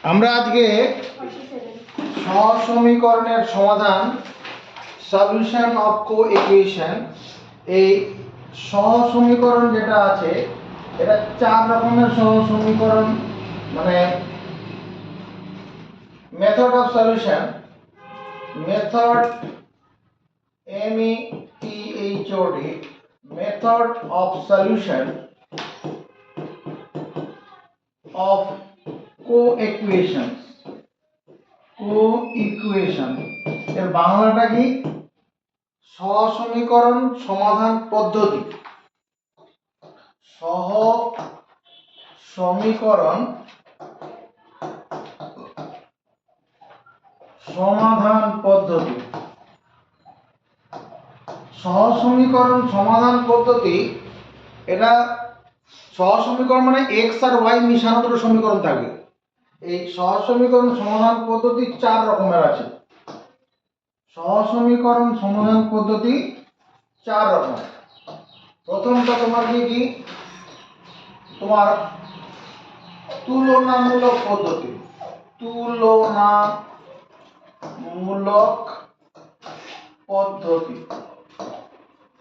আমরা আজকে সহসমীকরণের সমাধান সলিউশন অফ কোইকুয়েশন এই সহসমীকরণ যেটা আছে এটা চার রকমের সহসমীকরণ মানে method of solution method METHOD method of solution of কোইকুয়েশন এর বাংলাটা কি সহসমীকরণ সমাধান পদ্ধতি সহসমীকরণ সমাধান পদ্ধতি সহসমীকরণ সমাধান পদ্ধতি এটা সহসমীকরণ মানে এক্স আর ওয়াই মিশানো দুটো সমীকরণ থাকবে। এই সহসমীকরণ সমাধান পদ্ধতি চার রকমের আছে। সহসমীকরণ সমাধান পদ্ধতি চার রকমের। প্রথমটা তোমার কি তোমার তুলনামূলক পদ্ধতি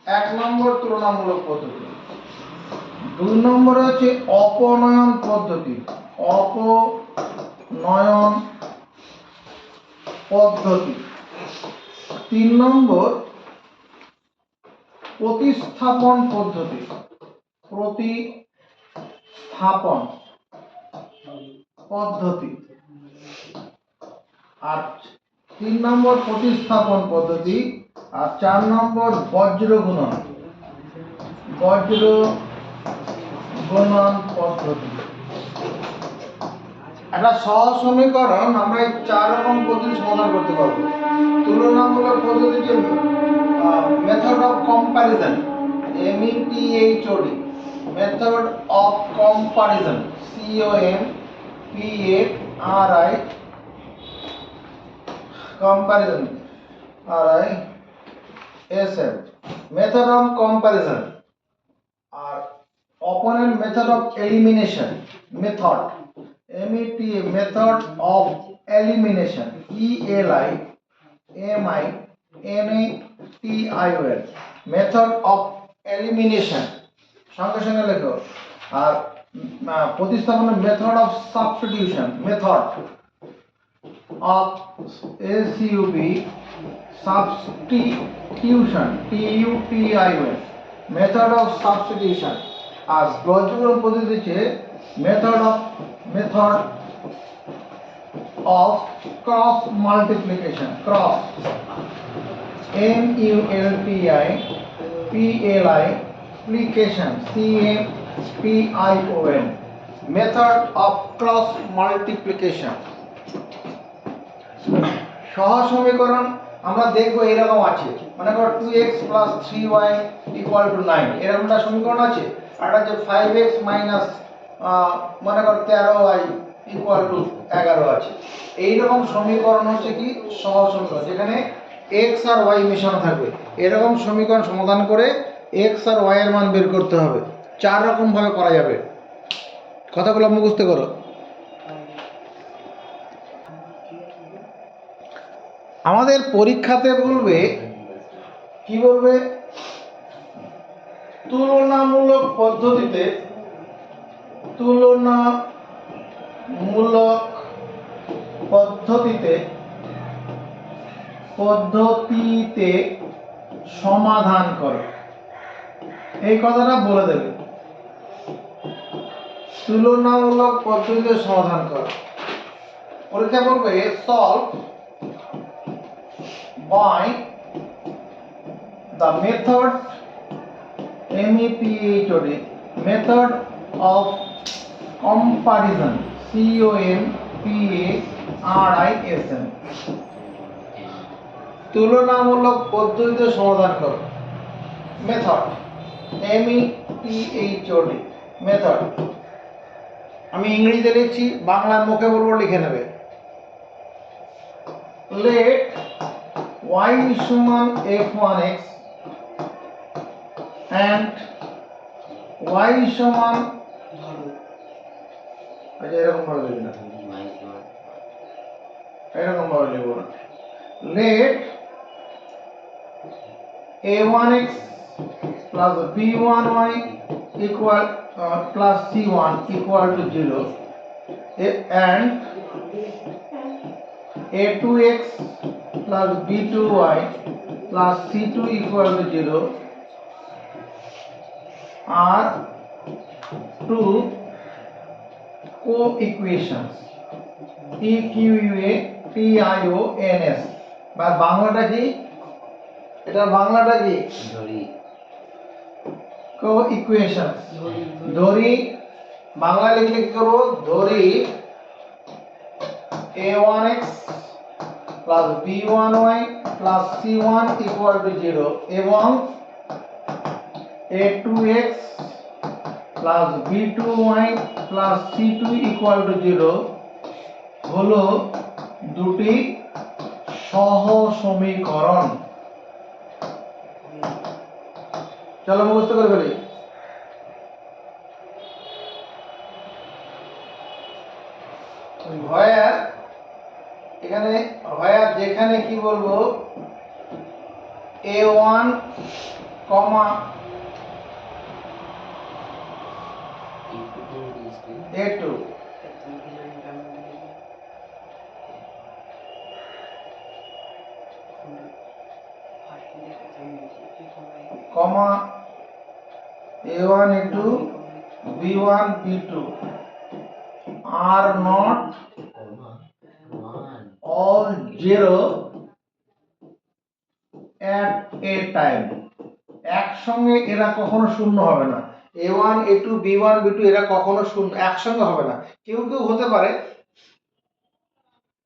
এক নম্বর তুলনামূলক পদ্ধতি। দুই নম্বরে হচ্ছে অপনয়ন পদ্ধতি তিন নম্বর প্রতিস্থাপন পদ্ধতি আর তিন নম্বর প্রতিস্থাপন পদ্ধতি আর চার নম্বর বজ্র গুণন পদ্ধতি। একটা সহসমীকরণ আমরা এই চার রকম পদ্ধতি সমাধান করতে পারবো। তুলনামূলক পদ্ধতিতে method of comparison METHOD method of comparison COMPARISON method of comparison. আর অপোনেন্ট method of elimination method META method of elimination ELIMINATION method of elimination সঙ্গে সঙ্গে লেখো। আর প্রতিস্থাপন method of substitution method of substitution TUTION method of substitution. আর বজ্রগুণন পদ্ধতি হচ্ছে method of cross multiplication MULTIPLICATION method of cross multiplication. সহসমীকরণ আমরা দেখবো এরকম আছে, মনে করো 2x + 3y = 9 এরকমটা সমীকরণ আছে। আর একটা যে 5x মনে করো 13y = 11 আছে। এইরকম সমীকরণ হচ্ছে কি সহসমীকরণ যেখানে x আর y মেশানো থাকবে। এরকম সমীকরণ সমাধান করে x আর y এর মান বের করতে হবে। চার রকম ভাবে করা যাবে। কথাগুলো মুখস্থ করো। আমাদের পরীক্ষাতে বলবে কি বলবে তুলনামূলক পদ্ধতিতে সমাধান করো, এই কথাটা বলে দেবে। তুলনামূলক পদ্ধতিতে সমাধান করো। পরীক্ষা করবে solve by the method METHOD method of comparison COMPARISON তুলনামূলক পদ্ধতিতে সমাধান করো। মেথড METHOD মেথড আমি ইংরেজিতে লিখছি, বাংলা মুখে বলবো, লিখে নেবে। let y = f1x and y = আচ্ছা এরকম ভাবে লিখবে না, এরকম ভাবে লিখব late a1x plus b1y equal plus c1 equal to 0 and a2x plus b2y plus c2 equal to 0 are two co-equations EQUATIONS বা বাংলাটা কি এটা বাংলাটা কি co-equations ধরি বাংলা লিখলে কি করব ধরি a1x plus b1y plus c1 equal to 0 এবং a2x plus b2y plus c2 equal to 0 হলো দুটি সহ সমীকরণ। চলো মুখস্থ করে ফেলি। ভয়ার এখানে ভয়ার যেখানে কি বলবো a1 comma a2 comma a1 a2 b1 b2 are not all zero at a time একসঙ্গে এরা কখনো শূন্য হবে না a1 a2 b1 b2 এরা কখনো শূন্য একসঙ্গে হবে না কেউ কেউ হতে পারে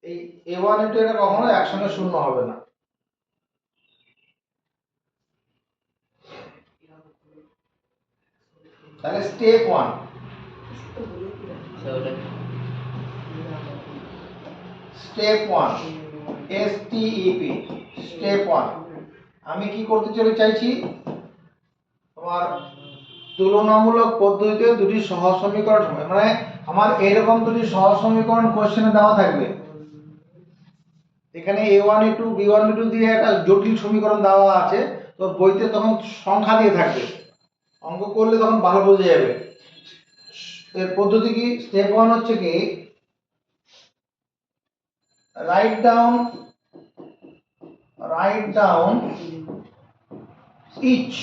এই a1 a2 এরা কখনো একসঙ্গে শূন্য হবে না। তাহলে স্টেপ 1 স্টেপ 1 STEP স্টেপ 1 আমি কি করতে চাইছি তোমার তুলনামূলক পদ্ধতিতে দুটি সহজ সমীকরণ মানে আমার এরকম দুটি সহজ সমীকরণ কোশ্চেনে দেওয়া থাকবে এখানে a1 a2 b1 b2 দিয়ে একটা জটিল সমীকরণ দেওয়া আছে তো বইতে তখন সংখ্যা দিয়ে থাকবে অঙ্ক করলে তখন ভালো বোঝা যাবে। এর পদ্ধতি কি স্টেপ 1 হচ্ছে কি write down each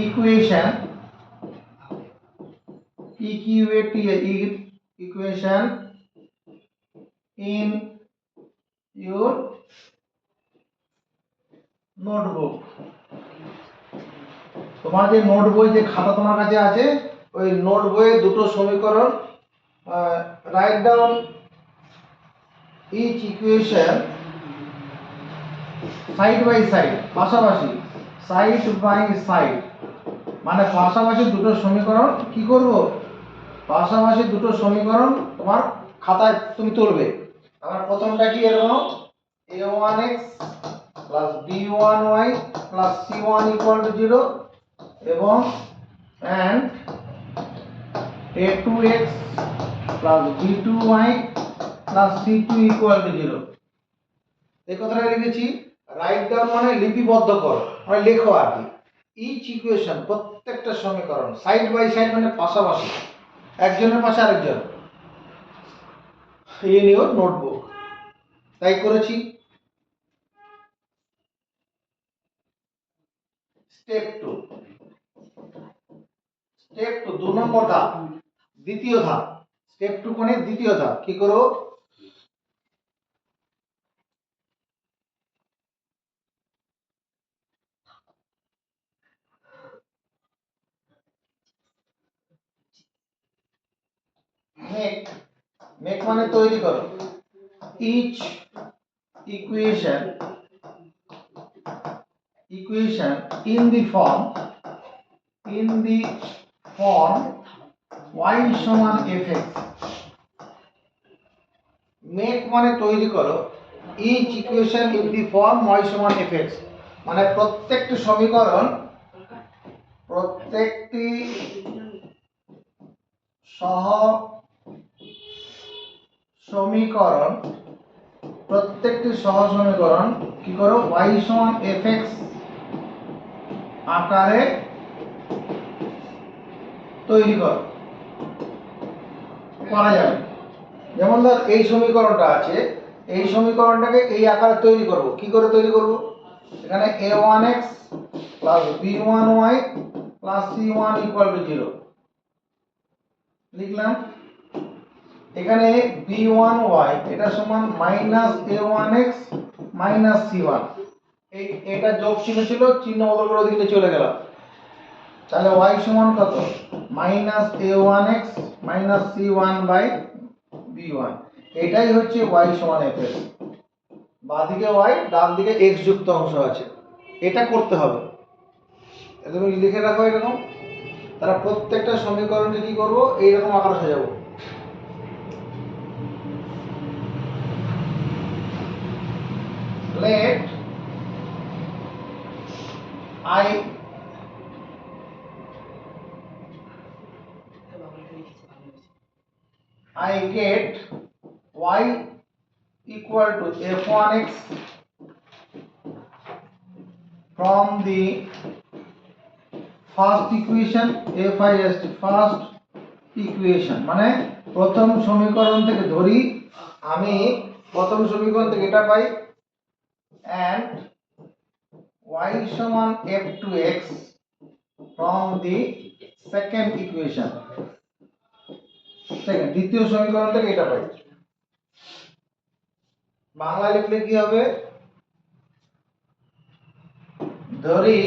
equation equation in your notebook তোমার যে নোট বই যে খাতা তোমার কাছে আছে ওই নোট বইয়ে দুটো সমীকরণ write down each equation side by side পাশাপাশি সাইড বাই সাইড মানে পাশাপাশি দুটো সমীকরণ কি করব পাশাপাশি দুটো সমীকরণ তোমার খাতায় তুমি তুলবে। আমার প্রথমটা কি এরকম a1x plus b1y plus c1 equal to 0 এবং and a2x plus b2y plus c2 equal to 0 এই কথাটা লিখেছি রাইট ডাউন মানে লিপিবদ্ধ করো মানে লেখো আর কি ইচ ইকুয়েশন প্রত্যেকটা সমীকরণ সাইড বাই সাইড মানে পাশাপাশি একজনের পাশে আরেকজন ইন ইওর নোটবুক তাই করেছি। স্টেপ 2 2 নম্বর ধাপ দ্বিতীয় ধাপ স্টেপ 2 মানে দ্বিতীয় ধাপ কি করো মেক মানে তৈরি করো each equation in the form y সমান fx মেক মানে তৈরি করো each equation in the form y সমান fx মানে প্রত্যেকটি সমীকরণ প্রত্যেকটি সমীকরণ, প্রত্যেকটি সহ সমীকরণ কি করো, y সমান fx আকারে তৈরি করো। করা যাবে, যেমন ধর এই সমীকরণটা আছে, এই সমীকরণটাকে এই আকারে তৈরি করব। কি করে তৈরি করব, এখানে a1x plus b1y plus c1 equal to 0 লিখলাম। এখানে b1y এটা সমান মাইনাস a1x মাইনাস c1, এটা যোগ চিহ্ন ছিল, চিহ্ন বদল করে ওদিকে চলে গেলাম। তাহলে y সমান কত, minus a1x minus c1 by b1। এটাই হচ্ছে y সমান fx। বাঁদিকে y, ডান দিকে x যুক্ত অংশ আছে, এটা করতে হবে। তুমি লিখে রাখো এরকম। তারা প্রত্যেকটা সমীকরণকে কি করব, এইরকম আকারে সাজাবো। Let I get y equal to f1x from the first equation, first equation মানে প্রথম সমীকরণ থেকে ধরি, আমি প্রথম সমীকরণ থেকে এটা পাই, and y সমান f2x from the second equation, দ্বিতীয় সমীকরণ থেকে এটা পাই। বাংলা লিখলে কি হবে, ধরি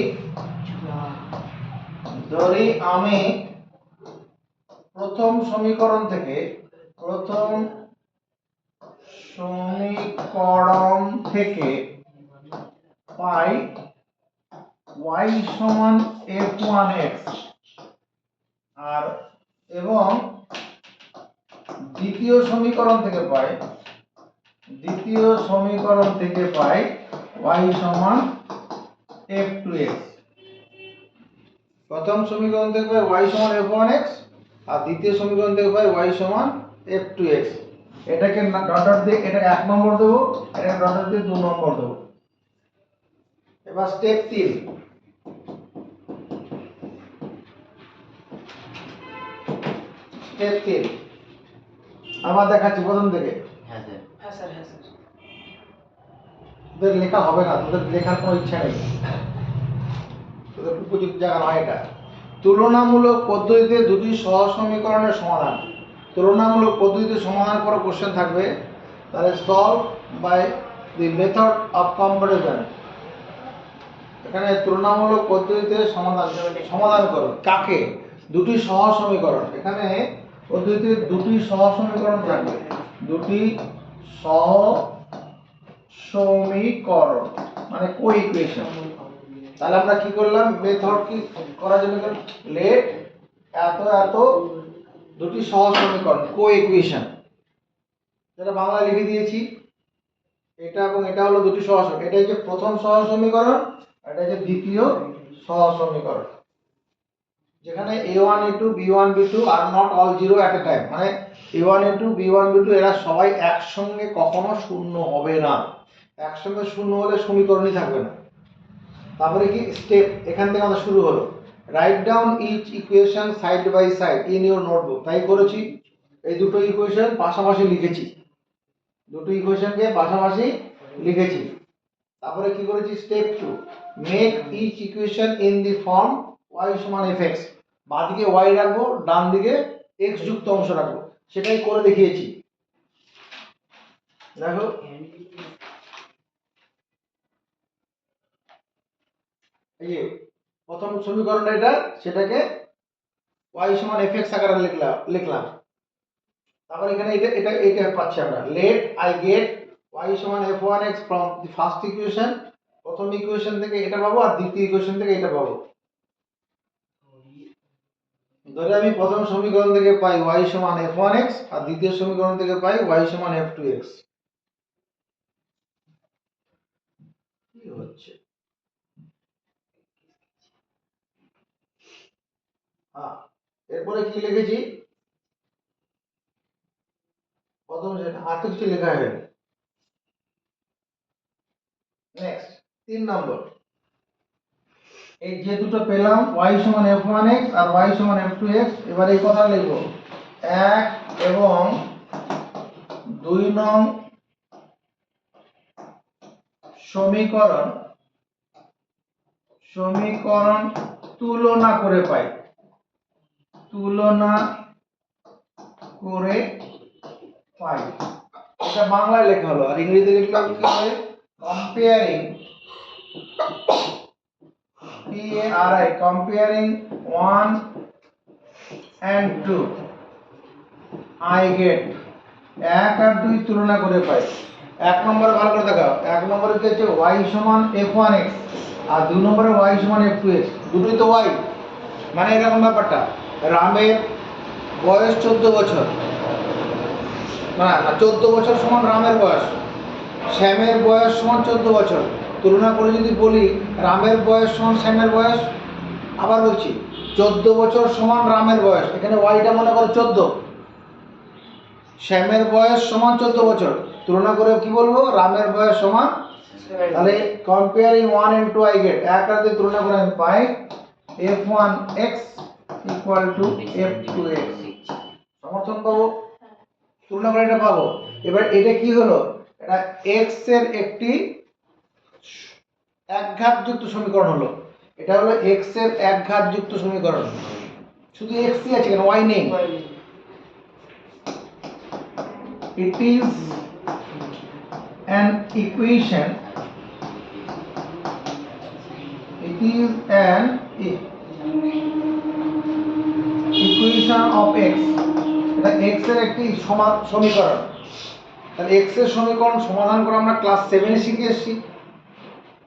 আমি প্রথম সমীকরণ থেকে পাই y সমান f1x, আর এবং দ্বিতীয় সমীকরণ থেকে পাই y সমান f2x। প্রথম সমীকরণ থেকে পাই y সমান f1x, আর দ্বিতীয় সমীকরণ থেকে পাই y সমান f2x। এটাকে ডট দিয়ে এটা 1 নম্বর দেবো, এটাকে ডট দিয়ে 2 নম্বর দেবো। এবার স্টেপ 3, আবার দেখাচ্ছি প্রথম থেকে। হ্যাঁ স্যার তোদের লেখা হবে না, তোদের লেখার কোনো ইচ্ছা নেই, তোদের উপযুক্ত জায়গা নয় এটা। তুলনামূলক পদ্ধতিতে দুটি সহজ সমীকরণের সমাধান। তুলনামূলক পদ্ধতিতে সমাধান করা কোশ্চেন থাকবে, তাহলে solve by the method of comparison. এখানে তুলনামূলক পদ্ধতিতে সমাধান করো কাকে, দুটি সহজ সমীকরণ। এখানে পদ্ধতিতে দুটি সহজ সমীকরণ থাকবে, দুটি সহ সমীকরণ মানে কো ইকুয়েশন। তাহলে আমরা কি করলাম, মেথড কি করার জন্য, লেট এত দুটি সহজ সমীকরণ কো ইকুয়েশন, যেটা বাংলা লিখে দিয়েছি। এটা এবং এটা হলো দুটি সহজ, এটা হচ্ছে প্রথম সহজ সমীকরণ, এটা হচ্ছে দ্বিতীয় সহজ সমীকরণ। যেখানে a1 a2 b1 b2 are not all zero at A time, মানে a1 a2 b1 b2 এরা সবাই একসঙ্গে কখনো শূন্য হবে না। একসঙ্গে শূন্য হলে সমীকরণই থাকবে না। তারপরে কি স্টেপ, এখান থেকে আমাদের শুরু হলো, write down each equation side by side in your notebook. তাই করেছি, এই দুটো ইকুয়েশন পাশাপাশি লিখেছি, দুটো ইকুয়েশনকে পাশাপাশি লিখেছি। তারপরে কি করেছি, step 2, make each equation in the form y সমান fx। বাঁদিকে y রাখবো, ডান দিকে x যুক্ত অংশ রাখবো, সেটাই করে দেখিয়েছি। দেখো এই যে প্রথম সমীকরণটা এটা, সেটাকে y সমান fx আকারে লিখলাম। তারপর এখানে এটা পাচ্ছি আমরা, লেট আই গেট y সমান f1x from the first equation. প্রথম ইকুয়েশন থেকে এটা পাবো, আর দ্বিতীয় ইকুয়েশন থেকে এটা পাবো। ধরে আমি প্রথম সমীকরণ থেকে পাই y সমান f1x, আর দ্বিতীয় সমীকরণ থেকে পাই y সমান f2x। কি হচ্ছে, এরপরে কি লিখেছি, প্রথম তো কিছু লেখা হয়নি। নেক্সট 3 নম্বর, এই যে দুটো পেলাম y সমান f1x আর y সমান f2x, এবার এই কথা লিখব 1 এবং 2 নং সমীকরণ তুলনা করে পাই, এটা বাংলায় লেখা হলো। আর ইংরেজিতে লিখলাম কি হবে, comparing comparing 1 and 2 I get 1 আর 2 তুলনা করে পাই। 1 নম্বরে ভালো করে দেখাও, 1 নম্বরে কি হচ্ছে y সমান f1x আর 2 নম্বরে y সমান f2x, দুটোই তো y। মানে এরকম ব্যাপারটা, রামের বয়স 14 বছর, না 14 বছর সমান রামের বয়স, শ্যামের বয়স সমান 14 বছর। তুলনা করে যদি বলি রামের বয়স সমান শ্যামের বয়স, আবার বলছি 14 বছর সমান রামের বয়স, এখানে ওয়াইটা মনে করো 14, শ্যামের বয়স সমান 14 বছর, তুলনা করে কি বলবো রামের বয়স সমান, তাহলে কম্পেয়ারিং 1 and 2 I get, এক আর দুই তুলনা করে আমি পাই f1x equal to f2x, সমর্থন পাবো, তুলনা করে এটা পাবো। এবার এটা কি হলো, এটা x এর একটি একঘাতযুক্ত সমীকরণ হলো, এটা হলো x এর একঘাতযুক্ত সমীকরণ, শুধু x ই আছে, কেন y নেই। It is an equation, of x, এটা x এর একটি সমীকরণ। তাহলে x এর সমীকরণ সমাধান করা আমরা ক্লাস 7 এ শিখে এসেছি,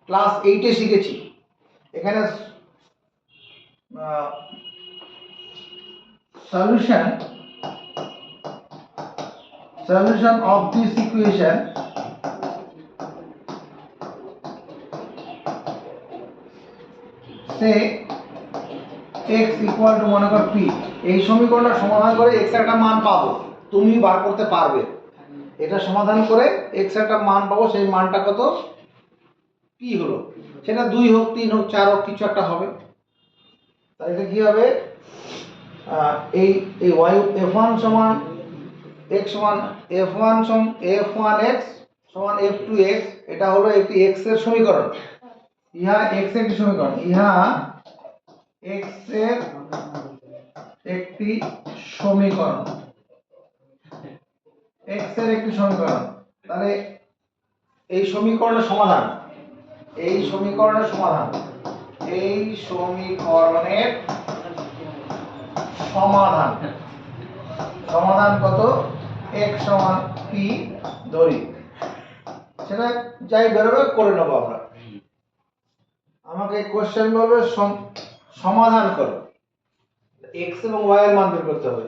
ক্লাস 8 এ শিখেছি। এখানে solution of this equation say x equal to মনে কর p, এই সমীকরণটা সমাধান করে x এর একটা মান পাবো, তুমি বার করতে পারবে, এটা সমাধান করে x এর একটা মান পাবো, সেই মানটা কত p হলো, সেটা 2 হোক 3 হোক 4 হোক কিছু একটা হবে। তাহলে এটা কি হবে, এই y f1 সমান x সমান f1x সমান f2x, এটা হলো একটি x এর সমীকরণ, ইহা x এর একটি সমীকরণ, ইহা x এর একটি সমীকরণ, তাহলে এই সমীকরণের সমাধান, সমাধান কত, x সমান p ধরি, সেটা যাই বেরোবে করে নেবো আমরা। আমাকে কোশ্চেন বলবে সমাধান করো, x এবং y এর মান বের করতে হবে।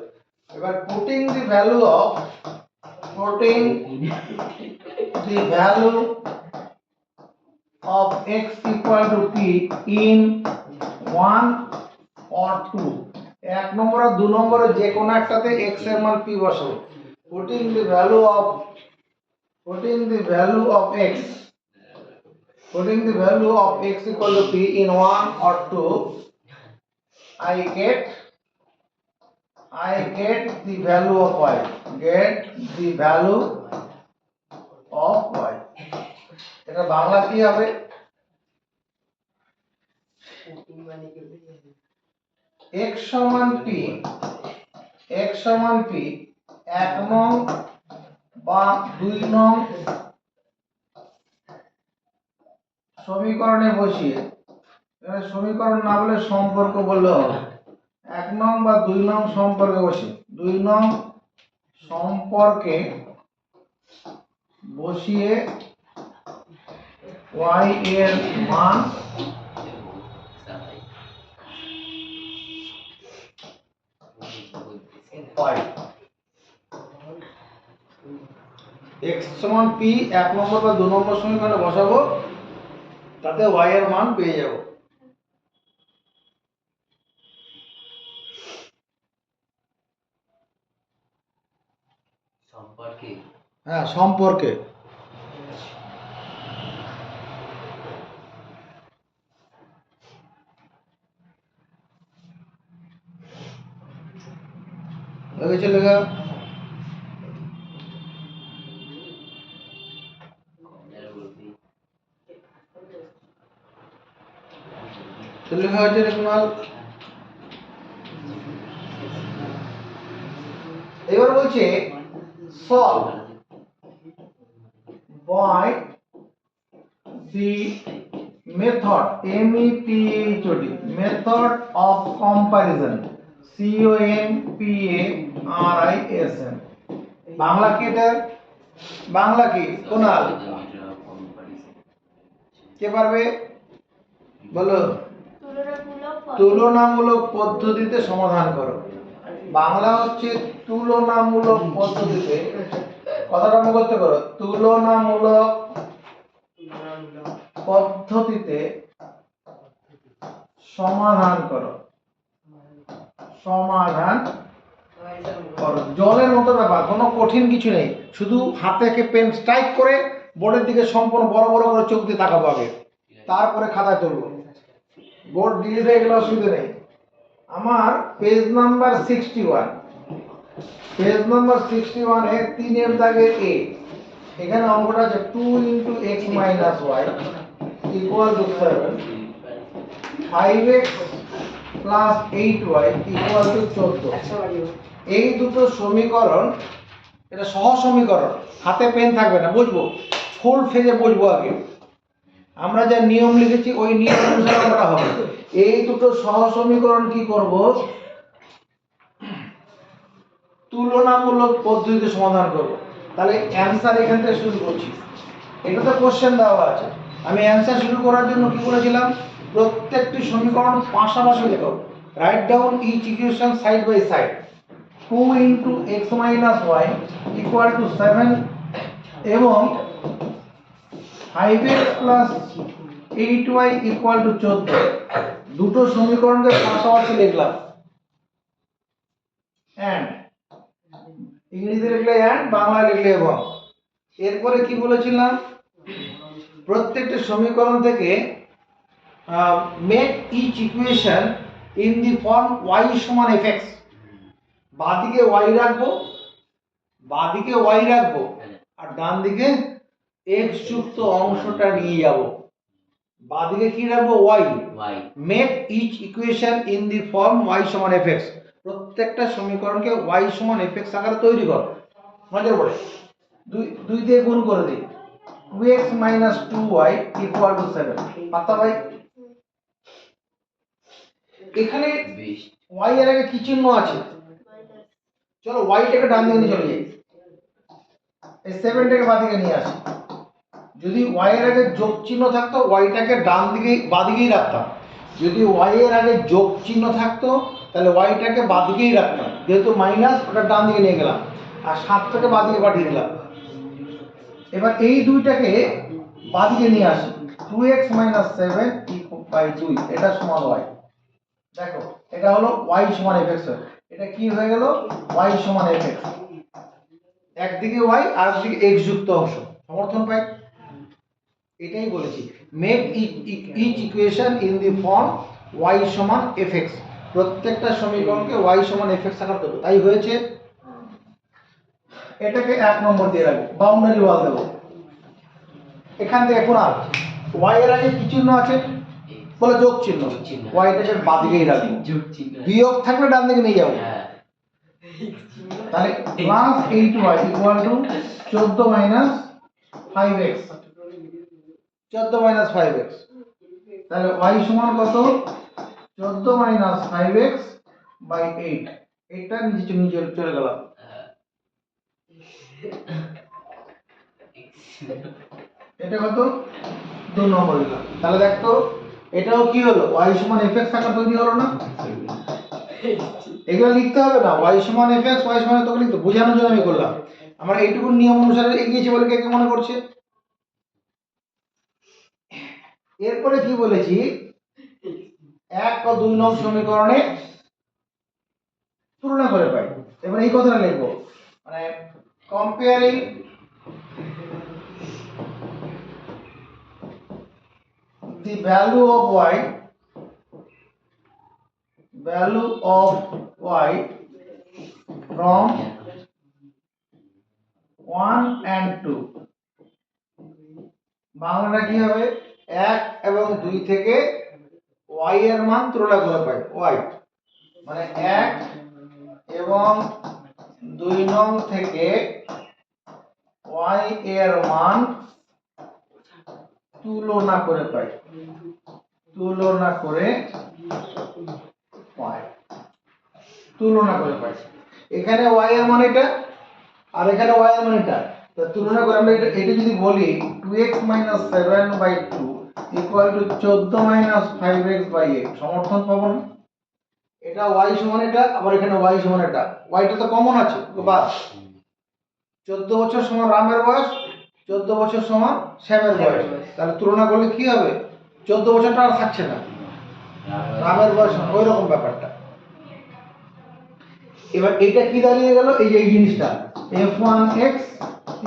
এবার putting the value of x equal to p in 1 or 2, এক নম্বর আর 2 নম্বরে যে কোনো একটাতে x এর মান p বসাবো। putting the value of x equal to p in 1 or 2, I get the value of y, এটা বাংলা কি হবে, x সমান p 1 নং বা 2 নং সমীকরণে বসিয়ে, এখানে সমীকরণ না বলে সম্পর্ক বললে হবে, 1 নং বা 2 নং সম্পর্কে বসিয়ে, 2 নং সম্পর্কে বসিয়ে y এর মান x সমান p 1 নম্বর বা 2 নম্বর সমীকরণে বসাবো, তাতে y এর মান পেয়ে যাব। হ্যাঁ সম্পর্কে। লেখা লেখা হচ্ছে কুণাল। এবার বলছে solve by the method METHOD method of comparison COMPARISM। Bangla কি এটা? বাংলা কি কুণাল কে পারবে বলো? তুলনামূলক পদ্ধতিতে সমাধান করো। বাংলা হচ্ছে তুলনামূলক পদ্ধতিতে, কথাটা মুখস্থ করো, তুলনামূলক পদ্ধতিতে সমাধান করো, সমাধান করো। জলের মতো ব্যাপার, কোনো কঠিন কিছু নেই, শুধু হাতে পেন স্ট্রাইক করে বোর্ডের দিকে সম্পূর্ণ বড় বড় করে চোখ দিয়ে তাকাবো আগে, তারপরে খাতায় তুলবো। বোর্ড ডিলিট হয়ে গেলে অসুবিধা নেই। আমার পেজ নাম্বার 61, পেজ নাম্বার 61 এর 3 এর দাগে এ, এখানে অঙ্কটা আছে 2 * x - y = 7, 5x + 8y = 14। এই দুটো সমীকরণ, এটা সহজ সমীকরণ, হাতে পেন থাকবে না, বুঝবো ফুল ফেজে বুঝবো। আগে আমরা যা নিয়ম লিখেছি ওই নিয়ম অনুসারে করা হবে। এই দুটো সহজ সমীকরণ কি করব? তুলনামূলক পদ্ধতিতে সমাধান করব। তাহলে অ্যানসার এখান থেকে শুরু করছি। এটা তো কোশ্চেন দেওয়া আছে, আমি অ্যানসার শুরু করার জন্য কি বলেছিলাম? প্রত্যেকটি সমীকরণ পাশাপাশি লেখো, write down each equation side by side. 2 * x - y = 7 এবং 5x + 8y = 14। দুটো সমীকরণকে পাশাপাশি লিখলাম। এন্ড ইংরেজিতে লিখলে এন্ড, বাংলায় লিখলে এবং। এরপরে কি বলেছিলাম? প্রত্যেকটা সমীকরণ থেকে make each equation in the form y = fx। বাঁদিকে y রাখবো, বাঁদিকে y রাখবো, আর ডান দিকে x যুক্ত অংশটা নিয়ে যাব। বাঁদিকে কি রাখবো? y। Make each equation in the form y = fx। প্রত্যেকটা সমীকরণকে y = fx আকারে তৈরি কর। মনে পড়ে 2 দিয়ে গুণ করে দিই, 2x - 2y = 7। পাতা ভাই, এখানে y এর আগে কি চিহ্ন আছে? চলো y টাকে ডান দিকে নিয়ে চলে যাই, এই 7 টাকে বাঁ দিকে নিয়ে আসি। যদি y এর আগে যোগ চিহ্ন থাকতো y টাকে ডান দিকে বাঁ দিকেই রাখতাম, যদি y এর আগে যোগ চিহ্ন থাকতো তাহলে y টাকে বাঁ দিকেই রাখতাম, যেহেতু মাইনাস ওটা ডান দিকে নিয়ে গেলাম আর 7 টাকে বাঁ দিকে পাঠিয়ে দিলাম। এবার এই দুইটাকে বাঁ দিকে নিয়ে আসি, 2x - 7 / 2, এটা সমান y। দেখো এটা হলো y = fx, এটা কি হয়ে গেল? y = fx। একদিকে y আর একদিকে x যুক্ত অংশ, সমর্থন পাই। এটাই বলেছি, make each equation in the form y = fx। প্রত্যেকটা সমীকরণকে y = fx আকারে দেবো। তাই হয়েছে। এটাকে 1 নম্বর দিয়ে রাখবো, বাউন্ডারি ওয়াল দেবো। এখান থেকে এখন আর y এর আগে কি চিহ্ন আছে? বলে যোগ চিহ্ন, y টাকে বাঁ দিকেই রাখবো, বিয়োগ থাকলে ডান দিকে নিয়ে যাবো। তাহলে +8y = 14 - 5x, 14 - 5x। তাহলে y সমান কত? 14 - 5x / 8। এটা নিচে নিচে চলে গেল। এটা কত? 2 নম্বর দিলাম। তাহলে দেখো এটাও কি হলো? y = fx আকার তৈরি হলো না? এগুলো লিখতে হবে না, y = fx, y = তোকে লিখতে বোঝানোর জন্য আমি করলাম। আমরা এইটুকু নিয়ম অনুসারে এগিয়েছি বলে কে কে মনে করছে? এরপরে কি বলেছি? 1 ও 2 নং সমীকরণে তুলনা করে পাই। এবার এই কথাটা লিখবো, মানে comparing the value of y from 1 and 2, বাংলাটা কি হবে, 1 এবং 2 থেকে y এর মান তুলনা করে পাই। y মানে 1 এবং 2 নং থেকে y এর মান তুলনা করে পাই, তুলনা করে পাই, তুলনা করে পাই। এখানে y এর মান এটা আর এখানে y এর মান এটা, তো তুলনা করে আমরা এটা যদি বলি 2x 7/2 14 5x/8 সমর্থন পাবো না? এটা y সমান এটা, আবার এখানে y সমান এটা, y টা তো কমন আছে তো বাদ। 14 বছর সমান রামের বয়স, 14 বছর সমান শ্যামের বয়স, তাহলে তুলনা করলে কি হবে, 14 বছরটা আর থাকছে না, রামের বয়স ওই রকম ব্যাপারটা। এবার এটা কি দাঁড়িয়ে গেল, এই যে এই জিনিসটা f1x =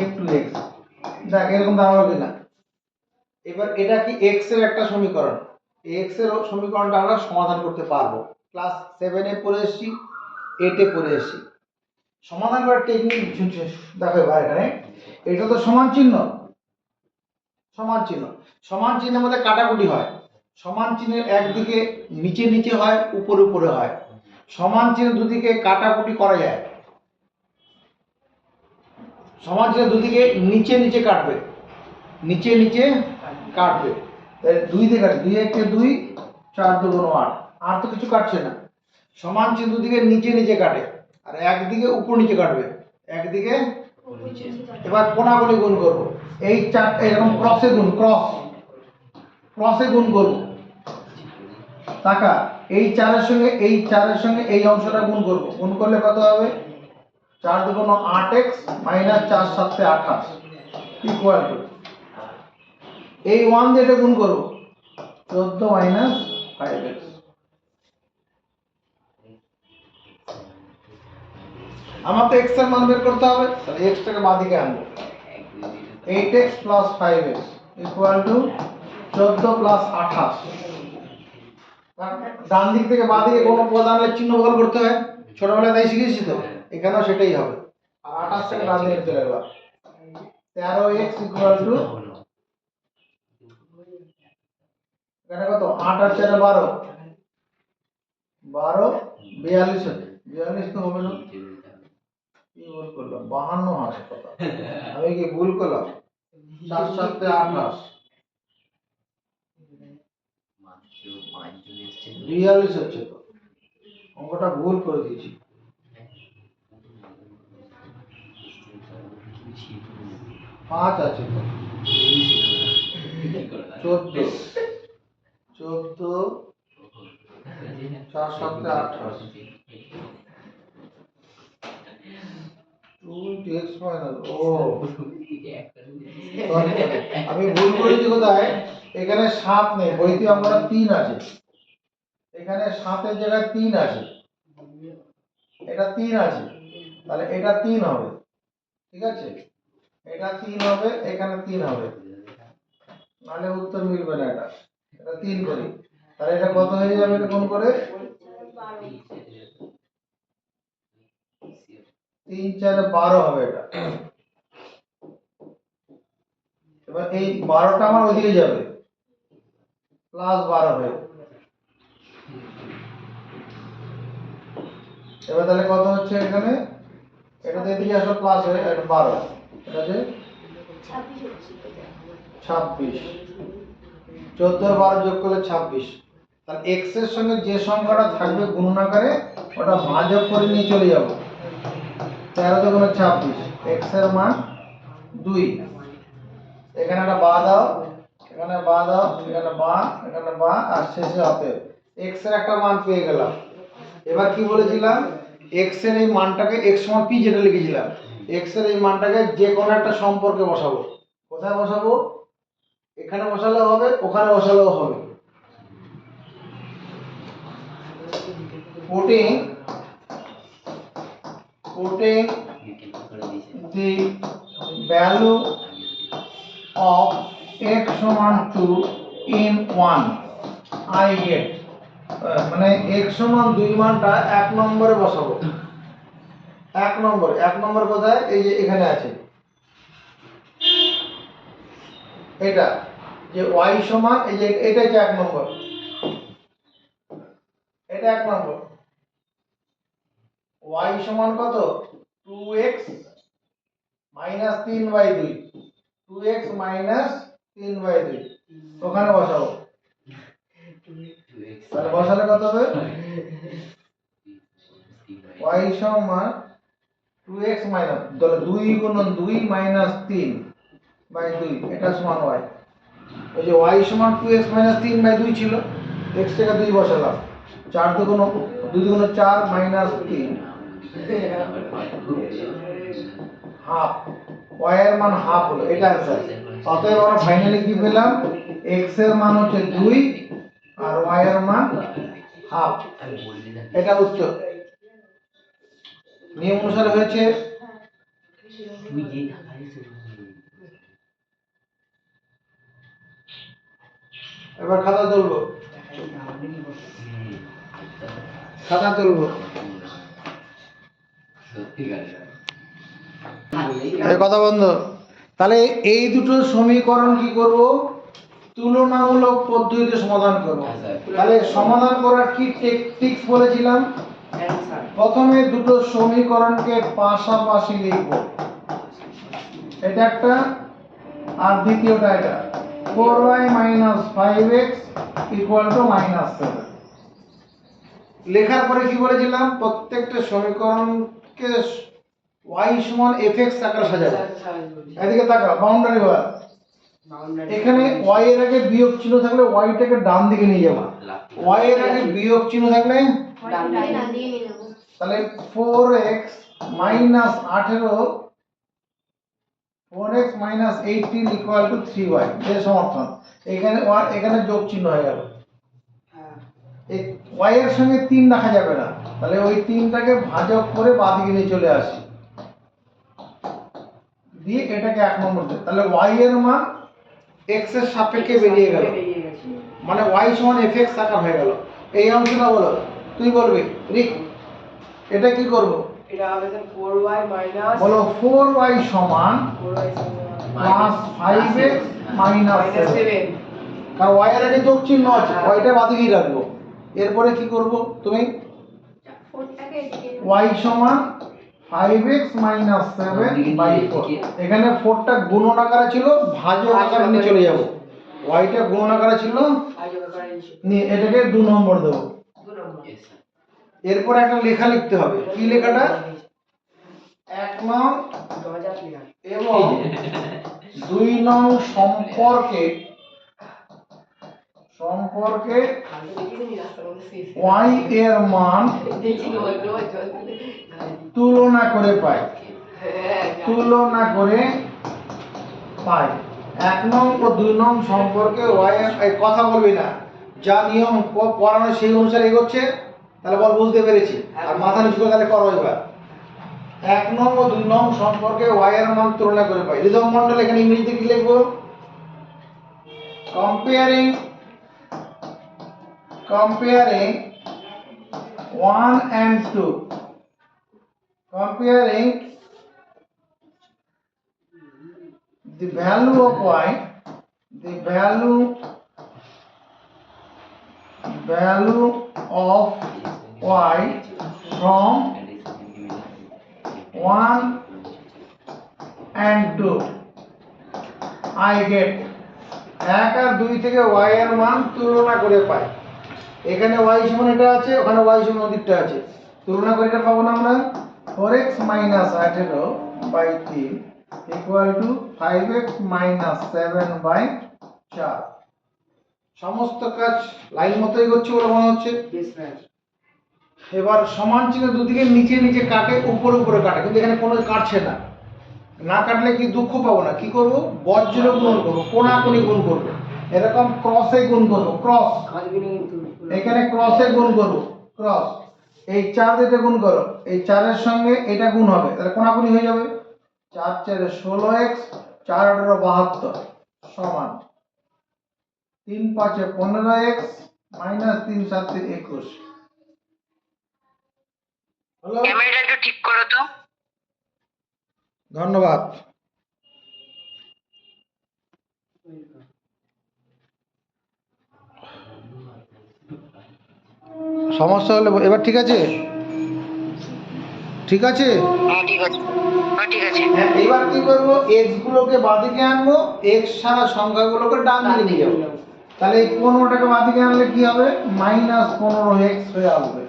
f2x, দেখ এরকম দাঁড়ালো কিনা। এবার এটা কি x এর একটা সমীকরণ, x এর সমীকরণটা আমরা সমাধান করতে পারবো। ক্লাস 7 এ পড়ে এসেছি, 8 এ পড়ে এসেছি। সমাধান করার টেকনিক দেখো এবার এখানে এটা তো সমান চিহ্ন, সমান চিহ্ন, সমান চিহ্নের মধ্যে কাটাকুটি হয়। সমান চিহ্নের একদিকে নিচে নিচে হয়, উপরে উপরে হয়। সমান চিহ্ন দুদিকে কাটাকুটি করা যায়, সমান চিহ্ন দুদিকে নিচে নিচে কাটবে, নিচে নিচে কাটবে, তাই 2 দিয়ে কাটবে, 2 1 2 4 2 8, আর তো কিছু কাটছে না। সমান চিহ্ন দুদিকে নিচে নিচে কাটে, আর একদিকে উপর নিচে কাটবে, একদিকে নিচে। এবার কোণাকুণি গুণ করব, এই চারটে এরকম ক্রসে গুণ, ক্রসে গুণ করব। টাকা এই 4 এর সঙ্গে এই 4 এর সঙ্গে এই অংশটা গুণ করব, গুণ করলে কত হবে, 4 2 8x - 4 7 28 ইকুয়াল টু এই 1 দিয়ে এটা গুণ করব, 14 - 5x। আমার তো x এর মান বের করতে হবে, তাহলে x টাকে বাঁ দিকে আনবো, 8x + 5x = 14 + 28। ডান দিক থেকে বাঁ দিকে কোনো পদ আনলে চিহ্ন বদল করতে হয়, ছোটবেলায় তাই শিখেছি তো, এখানেও সেটাই হবে। আর 28 টাকে ডান দিকে চলে গেল, 13x = এখানে কত, 8 আর 4 12, 12 42 হবে, 42 তো হবে না, কি ভুল করলাম, 52 হবে কথা, আমি কি ভুল করলাম, 4 7 28, 42 হচ্ছে তো, অঙ্কটা ভুল করে দিয়েছি। 5 আছে তো, 14 4 7 28, 2x - ও আমি ভুল করেছি কোথায়, এখানে 7 নেই, বইতে আমরা 3 আছে, এখানে 7 এর জায়গায় 3 আছে, এটা 3 আছে, তাহলে এটা 3 হবে, ঠিক আছে, এটা 3 হবে, এখানে 3 হবে, নালে উত্তর মিলবে না, এটা এটা 3 করি, তাহলে এটা কত হয়ে যাবে, এটা কোন করে 3 4 12 হবে এটা। এবার এই 12টা আমার ওইদিকে যাবে, +12 হবে। এবার তাহলে কত হচ্ছে এখানে, এটাতে এদিকে আসলে প্লাস হয়ে এটা 12, এটা যে 26, 14 আর 12 যোগ করলে 26, তাহলে x এর সঙ্গে যে সংখ্যাটা থাকবে গুণনাকারে ওটা ভাজক করে নিয়ে চলে যাব, 13 × 26, x এর মান 2, এখানে একটা বা দাও, এখানে বা দাও, এখানে বা, এখানে বা, আর শেষে অতএব x এর একটা মান পেয়ে গেলাম। এবার কি বলেছিলাম, x এর এই মানটাকে x = p যেটা লিখেছিলাম, x এর এই মানটাকে যে কোনো একটা সম্পর্কে বসাবো। কোথায় বসাবো, এখানে বসালেও হবে, ওখানে বসালেও হবে। putting the value of x = in 1 I get মানে x সমান 2 মানটা 1 নম্বরে বসাবো। 1 নম্বর কোথায়? এই যে এখানে আছে এটা, যে y সমান এই যে এটা হচ্ছে 1 নম্বর, এটা 1 নম্বর। y সমান কত? 2x মাইনাস 3/2, 2x মাইনাস 3/2 ওখানে বসাবো। তাহলে বসালে কত হবে? y সমান 2x মাইনাস, তাহলে 2 গুণন 2 মাইনাস 3/2 এটা সমান y। এই যে y সমান 2x মাইনাস 3/2 ছিল, x টাকে 2 বসালাম, 4 দুগুণ 2 দুগুণ 4 মাইনাস 3 হাফ, y এর মান হাফ হলো, এটা आंसर। অতএব আমরা ফাইনালি কি পেলাম? x এর মান হচ্ছে 2 আর y এর মান হাফ, এটা উত্তর। নিয়ম অনুসারে হয়েছে। এবার খাতা তুলবো, খাতা তুলবো। এই কথা বন্ধ। তাহলে এই দুটো সমীকরণ কি করব? তুলনামূলক পদ্ধতিতে সমাধান করব। তাহলে সমাধান করার কি টেকনিক্স বলেছিলাম? প্রথমে দুটো সমীকরণকে পাশাপাশি লিখব, এটা একটা আর দ্বিতীয়টা এটা। 4y - 5x = -7। লেখার পরে কি বলেছিলাম? প্রত্যেকটা সমীকরণকে y সমান fx আকারে সাজাবো। এদিকে তাকাও, বাউন্ডারি ওয়াল। এখানে y এর আগে বিয়োগ চিহ্ন থাকলে y টাকে ডান দিকে নিয়ে যাব, y এর আগে বিয়োগ চিহ্ন থাকলে ডান দিকে নিয়ে যাব। তাহলে 4x - 18 4x - 18 = 3y এর সমর্থন। এখানে এখানে যোগ চিহ্ন হয়ে গেল। এই y এর সঙ্গে 3 রাখা যাবে না, তাহলে ওই 3টাকে ভাজক করে বাঁদিকে নিয়ে চলে আসি, দিয়ে এটাকে 1 নম্বর দেব। তাহলে y এর মান x এর সাপেক্ষে বেরিয়ে গেল, মানে y সমান fx আকার হয়ে গেল। এই অংশটা বলো, তুই বলবি রিক, এটা কি করব? এটা হবে 4y মাইনাস, বলো 4y সমান প্লাস 5x মাইনাস 7, কারণ y এর আগে যোগ চিহ্ন আছে, yটা বাদিকেই রাখবো। এরপরে কি করব তুমি? y সমান 5x মাইনাস 7/4। এখানে 4টা গুণন আকারে ছিল, ভাজক আকারে নিয়ে চলে যাব। yটা গুণন আকারে ছিল, নিয়ে এটাকে 2 নম্বর দেব। এরপর একটা লেখা লিখতে হবে। কি লেখাটা? 1 নং এবং 2 নং সম্পর্কে y এর মান তুলনা করে পাই, তুলনা করে পাই। 1 নং ও 2 নং সম্পর্কে y এর কথা বলবি না, যা নিয়ম পড়ানো সেই অনুসারে এগোচ্ছে। তাহলে বল বুঝতে পেরেছি, আর মাথা নিচু করে তাহলে করো এবার। 1 নং ও 2 নং সম্পর্কে y এর মান তুলনা করে পাই। রিদম মন্ডল এখানে ইংরেজিতে কি লিখবো? comparing 1 and 2, comparing the value of y, the value of y from 1 and 2 I get 1 আর 2 থেকে y এর মান তুলনা করে পাই। এখানে y সমান এটা আছে, ওখানে y সমান ওদিকটা আছে, তুলনা করে এটা পাবো না আমরা। 4x - 18/3 = 5x - 7/4। সমস্ত কাজ লাইন মতোই করছে বলে মনে হচ্ছে। এবার সমান চিহ্ন দুদিকে নিচে নিচে কাটে, উপরে উপরে কাটে, কিন্তু এখানে কোনো কাটছে না। না কাটলে কি দুঃখ পাবো না, কি করব? বজ্র গুণ করব, কোণাকুণি গুণ করব। এরকম ক্রসে গুণ করব, ক্রস, এখানে ক্রসে গুণ করব, ক্রস। এই 4 দিয়ে গুণ করো, এই 4 এর সঙ্গে এটা গুণ হবে, তাহলে কোণাকুণি হয়ে যাবে। 4 × 4 = 16x, 4 × 8 = 72 সমান 3 5 15x মাইনাস 3 7 21 হলো। ক্যামেরাটা একটু ঠিক করো তো। ধন্যবাদ। সমস্যা হলে এবার ঠিক আছে? ঠিক আছে। হ্যাঁ ঠিক আছে, হ্যাঁ ঠিক আছে। হ্যাঁ, এবার কি করব, x গুলোকে বাঁদিকে আনবো, x ছাড়া সংখ্যাগুলোকে ডান দিকে নিয়ে যাবো। তাহলে এই 15টাকে বাঁদিকে আনলে কি হবে, -15x হয়ে আসবে।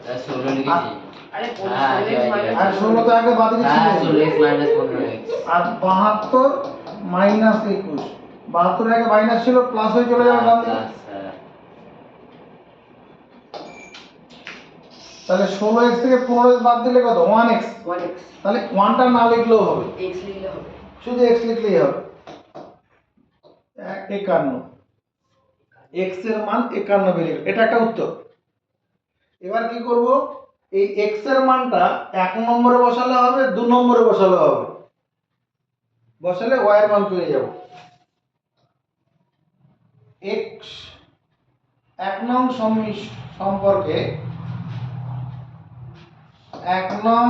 अरे हाँ, 16x আর 16 তো আগে বাঁদিকে ছিল, হ্যাঁ 16x minus 15x। আর 72 মাইনাস 21, 72 আগে মাইনাস ছিল, প্লাস হয়ে চলে যাবে ডান দিকে। তাহলে 16x থেকে 15x বাদ দিলে কত, 1x। 1x তাহলে 1টা না লিখলেও হবে, x লিখলে হবে। শুধু x লিখলেই হবে। 51, x এর মান 51 বেরিয়ে গেল। এটা একটা উত্তর। এবার কি করব, এই x এর মানটা 1 নম্বরে বসালে হবে, 2 নম্বরে বসালে হবে। বসালে y এর মান পেয়ে যাব। x 1 নং সম্পর্কে 1 নং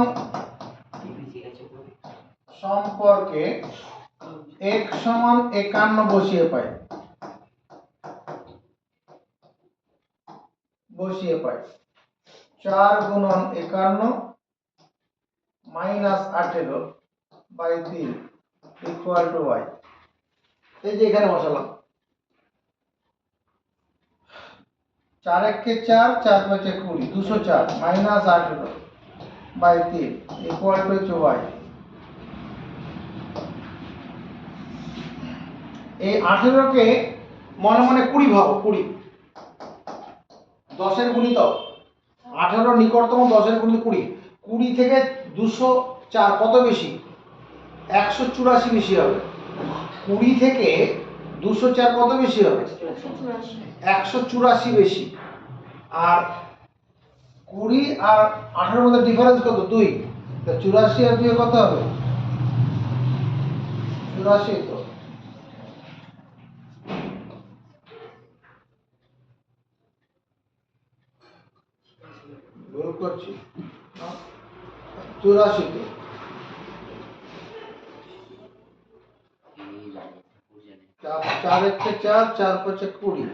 সম্পর্কে x সমান 51 বসিয়ে পাই। 4 গুণন 51 minus 18 by 3 equal to y। এই যে এখানে বসালাম, 4 1 4, 4 5 20, 204 minus 18 by 3 equal to y। এই 18কে মনে মনে 20 ভাবো, 20 10 এর গুণিতক। 18 নিকটতম 10 এর গুণিতক 20। 20 থেকে 204 কত বেশি, 184 বেশি হবে। 20 থেকে 204 কত বেশি হবে, 184 বেশি। আর 20 আর 18 মধ্যে ডিফারেন্স কত, 2। তা 84 আর 2 কত হবে, 84। তো ভুল করছি, 84। তো 4 1 4, 4 5 20।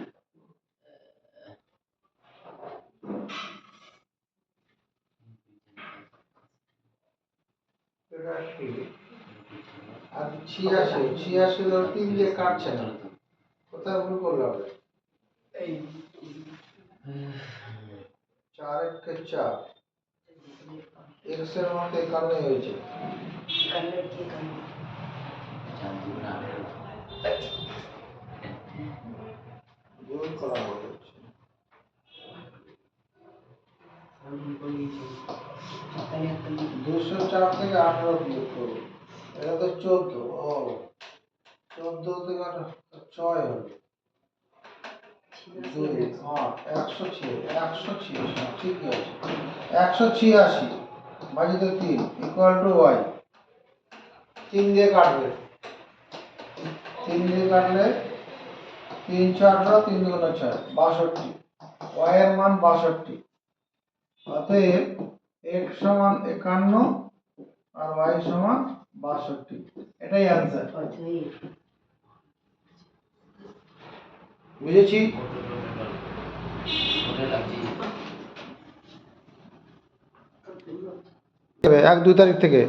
আর 86 ধর 3 দিয়ে কাটছে না, কোথায় ভুল করলাম? এই 4 1 4, x এর মধ্যে 51 হয়েছে। এখানে কি কারণ ভুল করা হয়েছে। আমি বলেছি তাহলে একটা 204 থেকে 18 বিয়োগ করব, এটা তো 14। ও 14 থেকে 6 হবে 2 8 186, ঠিকই আছে। 186 ভাজিত 3 ইকুয়াল টু y। 3 দিয়ে কাটবে, 3 দিয়ে কাটলে 3 4 18, 3 2 6 62, y এর মান 62। অতএব x সমান 51 আর y সমান 62। এটাই অ্যান্সার। বুঝেছি? তবে 1 2 তারিখ থেকে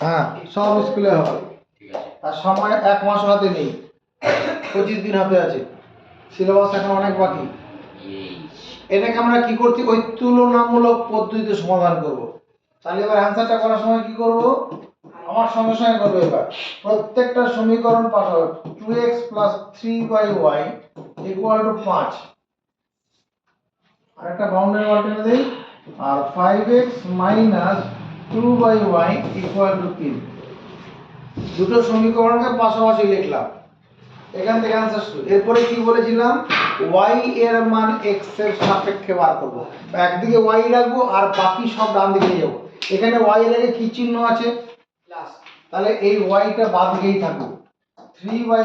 হ্যাঁ সব স্কুলে হবে। আর সময় 1 মাস হাতে নেই, 25 দিন হাতে আছে, সিলেবাস এখন অনেক বাকি। এটাকে আমরা কি করছি, ওই তুলনামূলক পদ্ধতিতে সমাধান করব। তাহলে এবার অ্যান্সারটা করার সময় কি করব, আমার সঙ্গে সঙ্গে করবো। এবার প্রত্যেকটা সমীকরণ পাশাপাশি 2x + 3y ইকুয়াল টু 5, আর একটা বাউন্ডারি অল্টারনেট দেই, আর 5x - 2y ইকুয়াল টু 3। দুটো সমীকরণকে পাশাপাশি লিখলাম, এখান থেকে অ্যান্সার শুরু। এরপরে কি বলেছিলাম, y এর মান x এর সাপেক্ষে বার করব। একদিকে y রাখবো আর বাকি সব ডান দিকে নিয়ে যাবো। এখানে y এর আগে কি চিহ্ন আছে, প্লাস, তাহলে এই y টা বাদ দিকেই থাকবে। 3y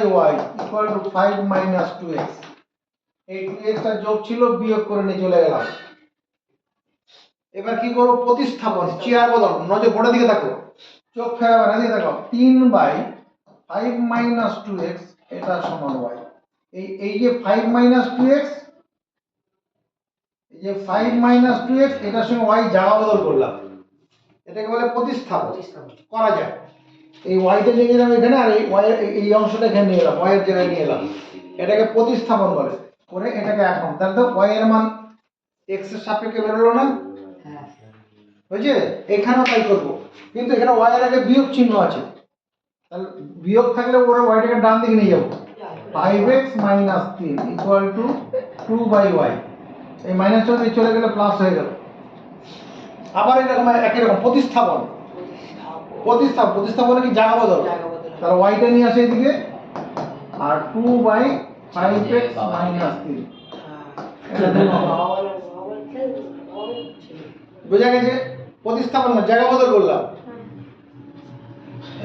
equal to 5 - 2x। এই 2x টা যোগ ছিল বিয়োগ করে নিয়ে চলে গেলাম। এবার কি করব, প্রতিস্থাপন, চেয়ার বদল, নজর বোর্ডের দিকে তাকাও, চোখ ফেরাবে না, দিকে তাকাও। 3/5 মাইনাস 2x এটা সমান y। এই যে 5 মাইনাস 2x, এই যে 5 মাইনাস 2x এটার সঙ্গে y জায়গা বদল করলাম, এটাকে বলে প্রতিস্থাপন। করা যায়। এই ওয়াইটা নিয়ে গেলাম এখানে, আর এই ওয়াই এই অংশটা এখানে নিয়ে এলাম, ওয়াই এর জায়গায় নিয়ে এলাম, এটাকে প্রতিস্থাপন বলে। করে এটাকে এখন তাহলে তো ওয়াই এর মান এক্স এর সাপেক্ষে বেরোলো না, হ্যাঁ বুঝছে? এখানেও তাই করবো, কিন্তু এখানে ওয়াই এর আগে বিয়োগ চিহ্ন আছে, তাহলে বিয়োগ থাকলে ওরা ওয়াইটাকে ডান দিকে নিয়ে যাবো। 5x minus 3 equal two 2/y। এই মাইনাস চলে গেলে প্লাস হয়ে গেল। আবার এরকম একই রকম প্রতিস্থাপন, প্রতিস্থাপনে কি জায়গা বদল, তাহলে ওয়াইটা নিয়ে আসে এদিকে, আর 2/5x মাইনাস 3। বোঝা গেছে? প্রতিস্থাপন না, জায়গা বদল করলাম।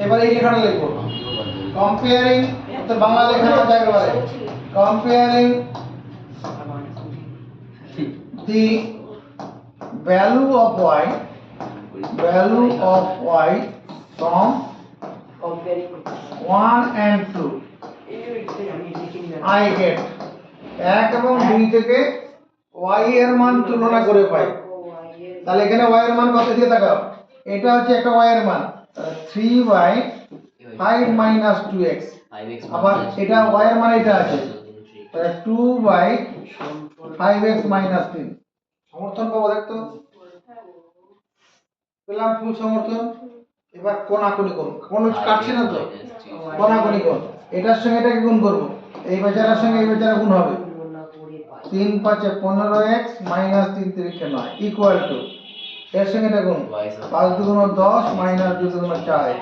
এবার এই লেখাটা লিখবো, কম্পেয়ারিং, তো বাংলা লেখাটা জায়গা বলে, comparing the value of y from 1 and 2 I get 1 এবং 2 থেকে y এর মান তুলনা করে পাই। তাহলে এখানে y এর মান কত দিয়ে তাকাও, এটা হচ্ছে একটা y এর মান 3/5 মাইনাস 2x, আবার এটা y এর মান এটা আছে, তাহলে 2/5x মাইনাস 3। সমর্থন পাবো, দেখতো পেলাম ফুল সমর্থন। এবার কোনাকুনি করুন, কোনো কাটছে না তো, কোনাকুনি করুন, এটার সঙ্গে এটাকে গুণ করবো, এই বেচারার সঙ্গে এই বেচারা গুণ হবে, 3×5 = 15x মাইনাস 3 × 3 = 9 ইকুয়াল টু, এর সঙ্গে এটা গুণ, 5×2 = 10 মাইনাস 2×2 = 4x।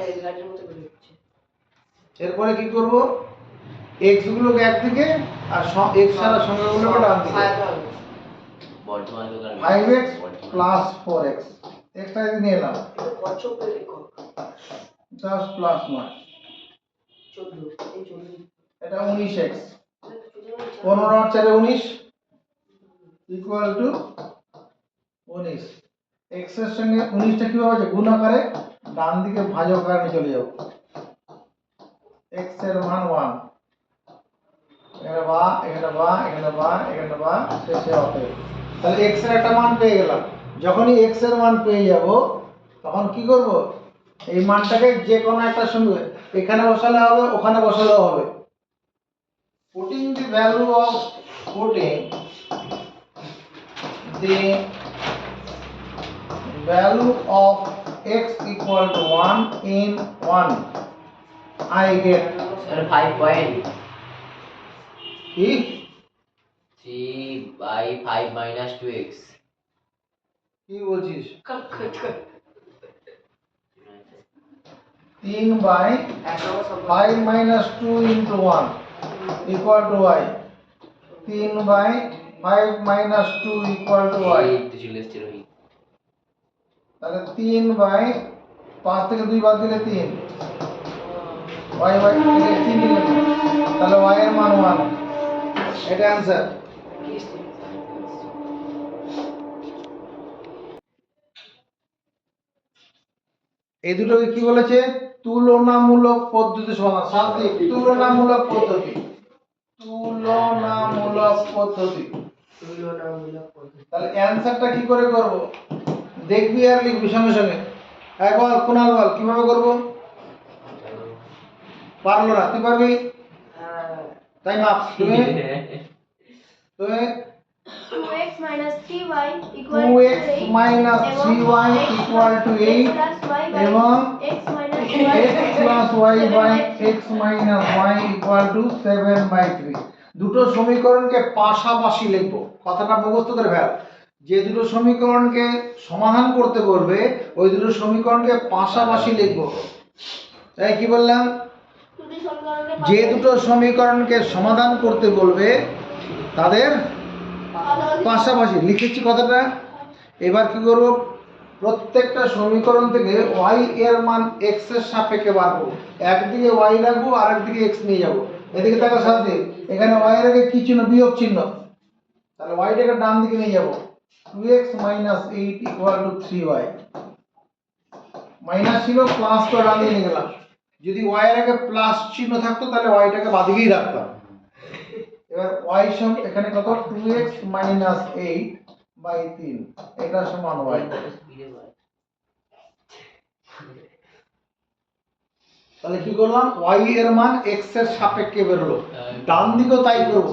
এরপরে কি করব, x গুলোকে একদিকে আর x ছাড়া সংখ্যাগুলোকে ডান দিকে, 5x প্লাস 4x, x টা নিয়ে এলাম 10 প্লাস 9, এটা 19x, 15 R 4 19 equal to 19। x এর সঙ্গে 19 টা কিভাবে আছে, গুণ আকারে ডান দিকে ভাজক আকারে চলে যাব, x এর মান 1, এখানে বা এখানে বা এখানে বা এখানে বা, শেষে হবে। তাহলে x এর একটা মান পেয়ে গেলাম। যখনই x এর মান পেয়ে যাব তখন কি করব, এই মানটাকে যে কোনো একটা সঙ্গে এখানে বসালে হবে, ওখানে বসালেও হবে। putting the value of x equal to 1 in 1 I get 3/5 minus 2x. কি বলছিস, 3/5 minus 2 into 1 equal to y, 3/5 minus 2 equal to y, তাহলে 3/5 থেকে 2 বাদ দিলে 3, y থেকে 3 দিলে, তাহলে y এর মান 1, এটা অ্যানসার। এই দুটোকে কি বলেছে, তুলনামূলক পদ্ধতি সমাধান। শান্তি, তুলনামূলক পদ্ধতি, তুলনামূলক পদ্ধতি। তাহলে অ্যানসারটা কি করে করব, দেখবি আর লিখবি সঙ্গে সঙ্গে। একবার কুনাল বল কিভাবে করব, পারলো না, তুই পারবি, টাইম আপ। তুমি 2x minus 3y equal 2x to 8 minus 3y equal to 8 এবং x minus x plus y by x minus y equal to 7/3। দুটো সমীকরণকে পাশাপাশি লিখবো, কথাটা মুখস্থ করে ফেল। যে দুটো সমীকরণকে সমাধান করতে বলবে ওই দুটো সমীকরণকে পাশাপাশি লিখবো। তাই কি বললাম, যে দুটো সমীকরণকে সমাধান করতে বলবে তাদের পাশাপাশি লিখেছি কথাটা। এবার কি করব, প্রত্যেকটা সমীকরণ থেকে y এর মান x এর সাপেক্ষে বার করব, একদিকে y রাখবো আর একদিকে x নিয়ে যাব। এদিকে তাকাও সাথে, এখানে y এর আগে কি চিহ্ন, বিয়োগ চিহ্ন, তাহলে ওয়াইটাকে ডান দিকে নিয়ে যাব 2x minus 8 equal to 3y minus ছিল প্লাস তো ডান দিকে নিয়ে গেলাম যদি y এর আগে প্লাস চিহ্ন থাকতো তাহলে ওয়াইটাকে বাদিকেই রাখতাম এবার y সমান এখানে কত 2x মাইনাস 8 বাই 3 এটা সমান y তাহলে কি করলাম y এর মান x এর সাপেক্ষে বের হলো ডান দিকেও তাই করব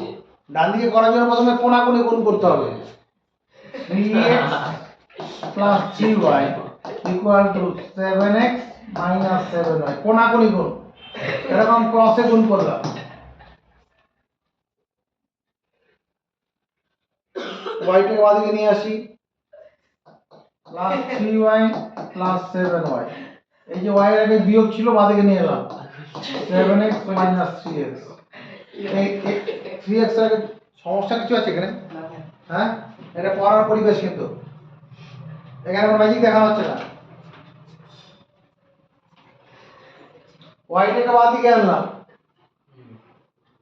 ডান দিকে করার জন্য প্রথমে কোণাকুণি গুণ করতে হবে 3x plus 3y equal to 7x minus 7y কোণাকুণি গুণ এরকম ক্রসে গুণ করলাম y কে বাদিকে নিয়ে আসি plus 3y plus 7y এই যে y এর আগে বিয়োগ ছিল বাদিকে নিয়ে এলাম 7x minus 3x এই 3x এর আগে সমস্যা কিছু আছে এখানে হ্যাঁ এটা পড়ার পরিবেশ কিন্তু এখানে কোনো ম্যাজিক দেখানো হচ্ছে না y টাকে বাঁ দিকে আনলাম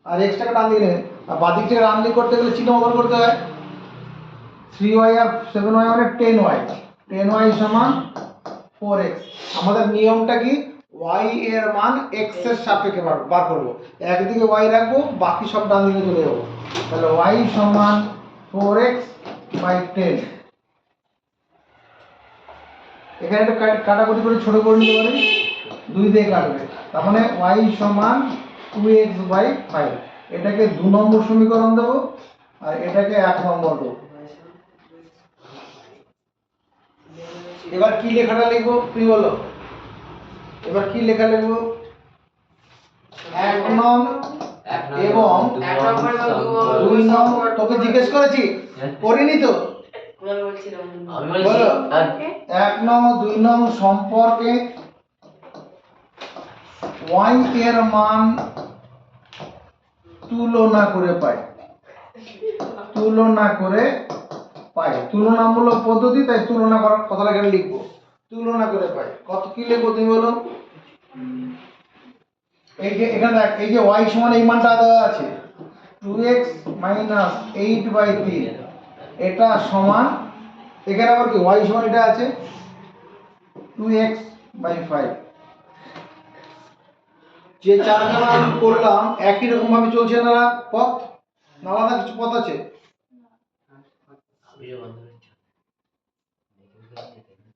আর x টাকে ডান দিকে নিয়ে আর বাঁ দিক থেকে ডান দিক করতে গেলে চিহ্ন বদল করতে হয় 3y আর 7y মানে 10y 10y সমান 4x আমাদের নিয়মটা কি y এর মান x এর সাপেক্ষে বার করব একদিকে y রাখবো বাকি সব ডান দিকে চলে যাবো তাহলে y সমান 4x বাই 10 এখানে একটা কাটাকুটি করে ছোট করে নিতে পারি 2 দিয়ে কাটবে তার মানে y সমান 2x বাই 5 এটাকে 2 নম্বর সমীকরণ দেব আর এটাকে 1 নম্বর দেব এবার কি লেখাটা লিখবো তুই বলো এবার কি লেখা লিখবো 1 নং এবং 2 নং তোকে জিজ্ঞেস করেছি করিনি তো আমি বলো বলছি 1 নং ও 2 নং সম্পর্কে y এর মান তুলনা করে পাই তুলনামূলক পদ্ধতি তাই তুলনা করার কথাটা এখানে লিখবো তুলনা করে পাই কত কি লিখবো তুমি বলো এই যে এখানে দেখ এই যে y সমান এই মানটা দেওয়া আছে 2x 8 বাই 3 এটা সমান এখানে আবার কি y সমান এটা আছে 2x বাই 5 যে চারখানা আমি করলাম একই রকম ভাবে চলছে না পথ না আলাদা কিছু পথ আছে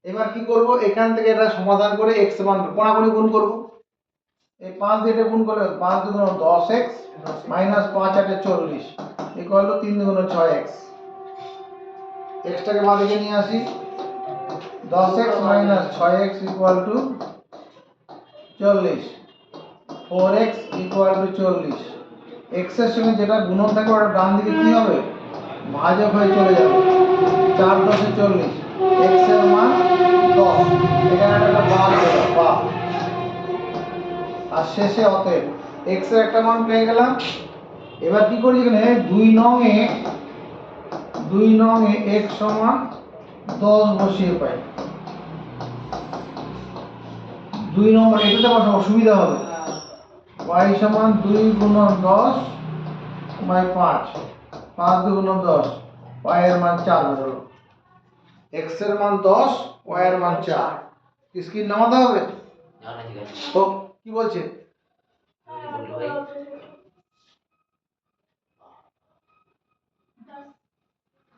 এবার কি করব এখান থেকে এটা সমাধান করে x মান কোণাকুণি গুণ করব এই 5 দিয়ে এটা গুণ করলে 5 দুগুণ 10x মাইনাস 5 8 40 ইকুয়াল টু 3 দুগুণ 6x x টাকে বাঁ দিকে নিয়ে আসি 10x minus 6x equal to 40 4x equal to 40 x এর সঙ্গে যেটা গুণন থাকবে ওটা ডান দিকে কি হবে ভাজক হয়ে চলে যাবে 4 10 এ 40 x এর মান 10 এখানে একটা বার দেব বা আর শেষে অতএব x এর একটা মান পেয়ে গেলাম এবার কি করি এখানে 2 নং এ x সমান 10 বসিয়ে পাই 2 নম্বর এটাতে বসাবো সুবিধা হবে y সমান 2 গুণন 10 বাই 5 5 2 গুণন 10 y এর মান 4 হলো x এর মান 10 y এর মান 4 স্ক্রিন নামাতে হবে না না ঠিক আছে তো কি বলছে বললো ভাই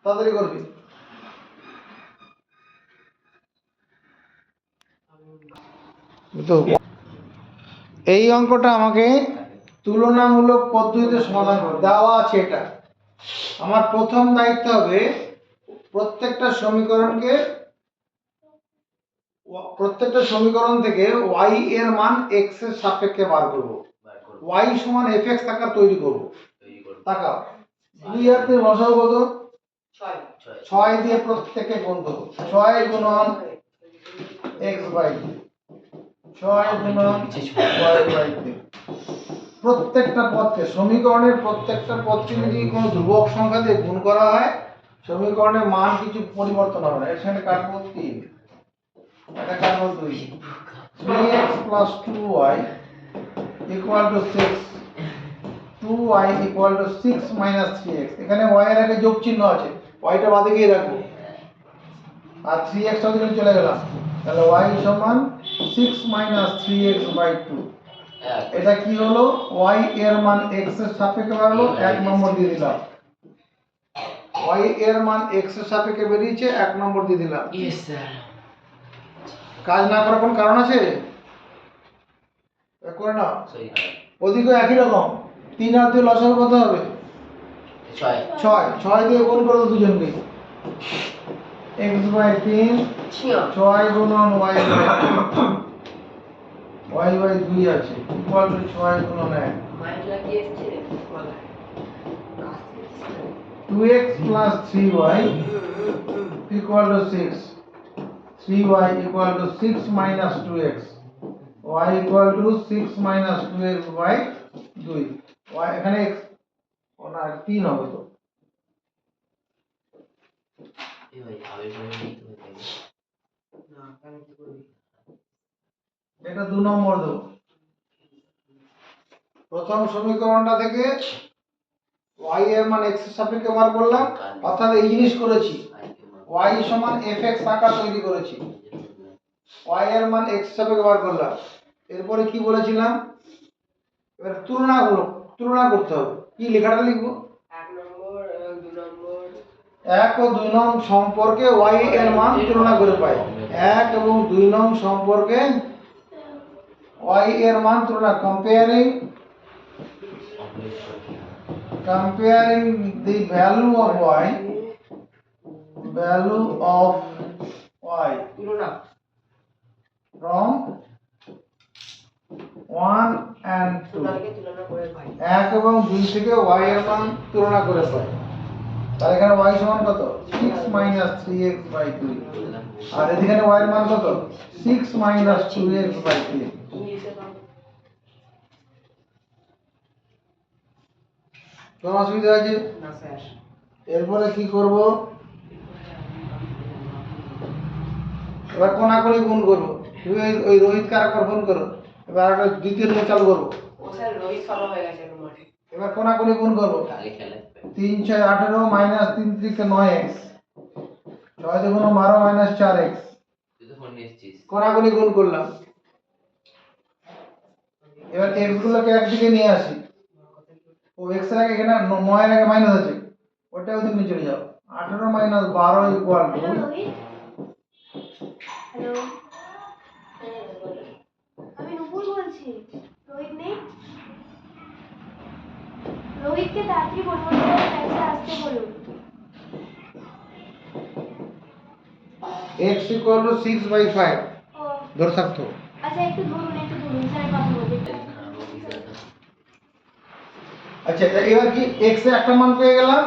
তাড়াতাড়ি করবি তো এই অঙ্কটা আমাকে তুলনামূলক পদ্ধতিতে সমাধান করে দেওয়া আছে এটা আমার প্রথম দায়িত্ব হবে প্রত্যেকটা সমীকরণ থেকে y এর মান x এর সাপেক্ষে বার করব y সমান fx টাকা তৈরি করব তাকাও 2 আর 3 লসাগু কত 6 দিয়ে প্রত্যেককে গুণ করব 6 গুণন x বাই 6 গুণন y বাই 3 প্রত্যেকটা পদকে সমীকরণের প্রত্যেকটা পদকে যদি কোনো ধ্রুবক সংখ্যা দিয়ে গুণ করা হয় সমীকরণের মান কিছু পরিবর্তন হবে না এখানে কাটবো 3 এটা কাটবো 2 3x + 2y = 6 2y equal to 6 minus 3x। এখানে y এর আগে যোগ চিহ্ন আছে, y টা বাদে গিয়ে রাখবো, আর 3x টা ওদিকে চলে গেলাম, তাহলে y সমান 6 মাইনাস 3x বাই 2। এটা কি হলো, y এর মান x এর সাপেক্ষে বাড়লো, 1 নম্বর দিয়ে দিলাম। y এর মান x এর সাপেক্ষে বেরিয়েছে, 1 নম্বর দিয়ে দিলাম। Yes sir. কাজ না করার কোনো কারণ আছে? এটা করে নাও। সরি ওদিকে একই রকম, 3 আর 2 লসাগু কত হবে? 6 6 দিয়ে গুণ করো দুজনকে, x বাই 3 ছিয়া 6 গুণন y বাই 2 আছে ইকুয়াল টু 6 গুণন 1। মাইক লাগিয়ে এসছে বলা 2x plus 3y equal to 6, 3y equal to 6 minus 2x, y equal to 6 minus 2x by 2, y এখানে x ওনা 3 হবে তো, এই ভাই আবে বলে দিই তো ভাই। না কেন কি করবি এটা 2 নম্বর দেব। প্রথম সমীকরণটা থেকে y এর মান x এর সাপেক্ষে বার করলাম, অর্থাৎ এই জিনিস করেছি, y সমান fx আকার তৈরি করেছি, y এর মান x এর সাপেক্ষে বার করলাম। এরপরে কি বলেছিলাম, এবার তুলনা করতে হবে। কি লেখাটা লিখবো? 1 নম্বর 2 নম্বর 1 ও 2 নং সম্পর্কে y এর মান তুলনা করে পাই। 1 এবং 2 নং সম্পর্কে y এর মান তুলনা, comparing the value of y তুলনা from 1 and 2, তুলনাকে তুলনা করে ভাই 1 এবং 2 থেকে y এর মান তুলনা করে পাই। তাহলে এখানে y সমান কত? 6 minus 3x by 2, আর এখানে y এর মান কত? 6 minus 2x by 3। ইংলিশে দাও কোনো অসুবিধা আছে? না স্যার এরপরে কি করব, এবার কোনাকুনি গুণ করব। তুমি ওই রোহিত কারকর ফোন করো, এবার একটা দ্বিতীয় রুমে চালু করবো। ও স্যার রোহিত শর্মা হয়ে গেছে এখন মাঠে এবার কোনাকুনি গুণ করব। আগে খেলে 3 6 18 মাইনাস 3 3 9x, 6 2 12 মাইনাস 4x। তুই তো ফোন নিয়ে এসেছিস। কোনাকুনি গুণ করলাম। এবার x গুলোকে একদিকে নিয়ে আসি, ও x এর আগে এখানে 9 এর আগে মাইনাস আছে, ওটা ওদিকে নিয়ে চলে যাও। 18 minus 12 equal to, hello Rohit, hello, আমি নুপুর বলছি। রোহিত নেই? রোহিতকে তাড়াতাড়ি বলুন, কাছে আসতে বলুন। x ইকুয়াল টু 6 বাই 5 ও ধরে থাকতো। আচ্ছা, একটু ধরুন স্যার কথা বলবেন। আচ্ছা এবার কি x এর একটা মান পেয়ে গেলাম,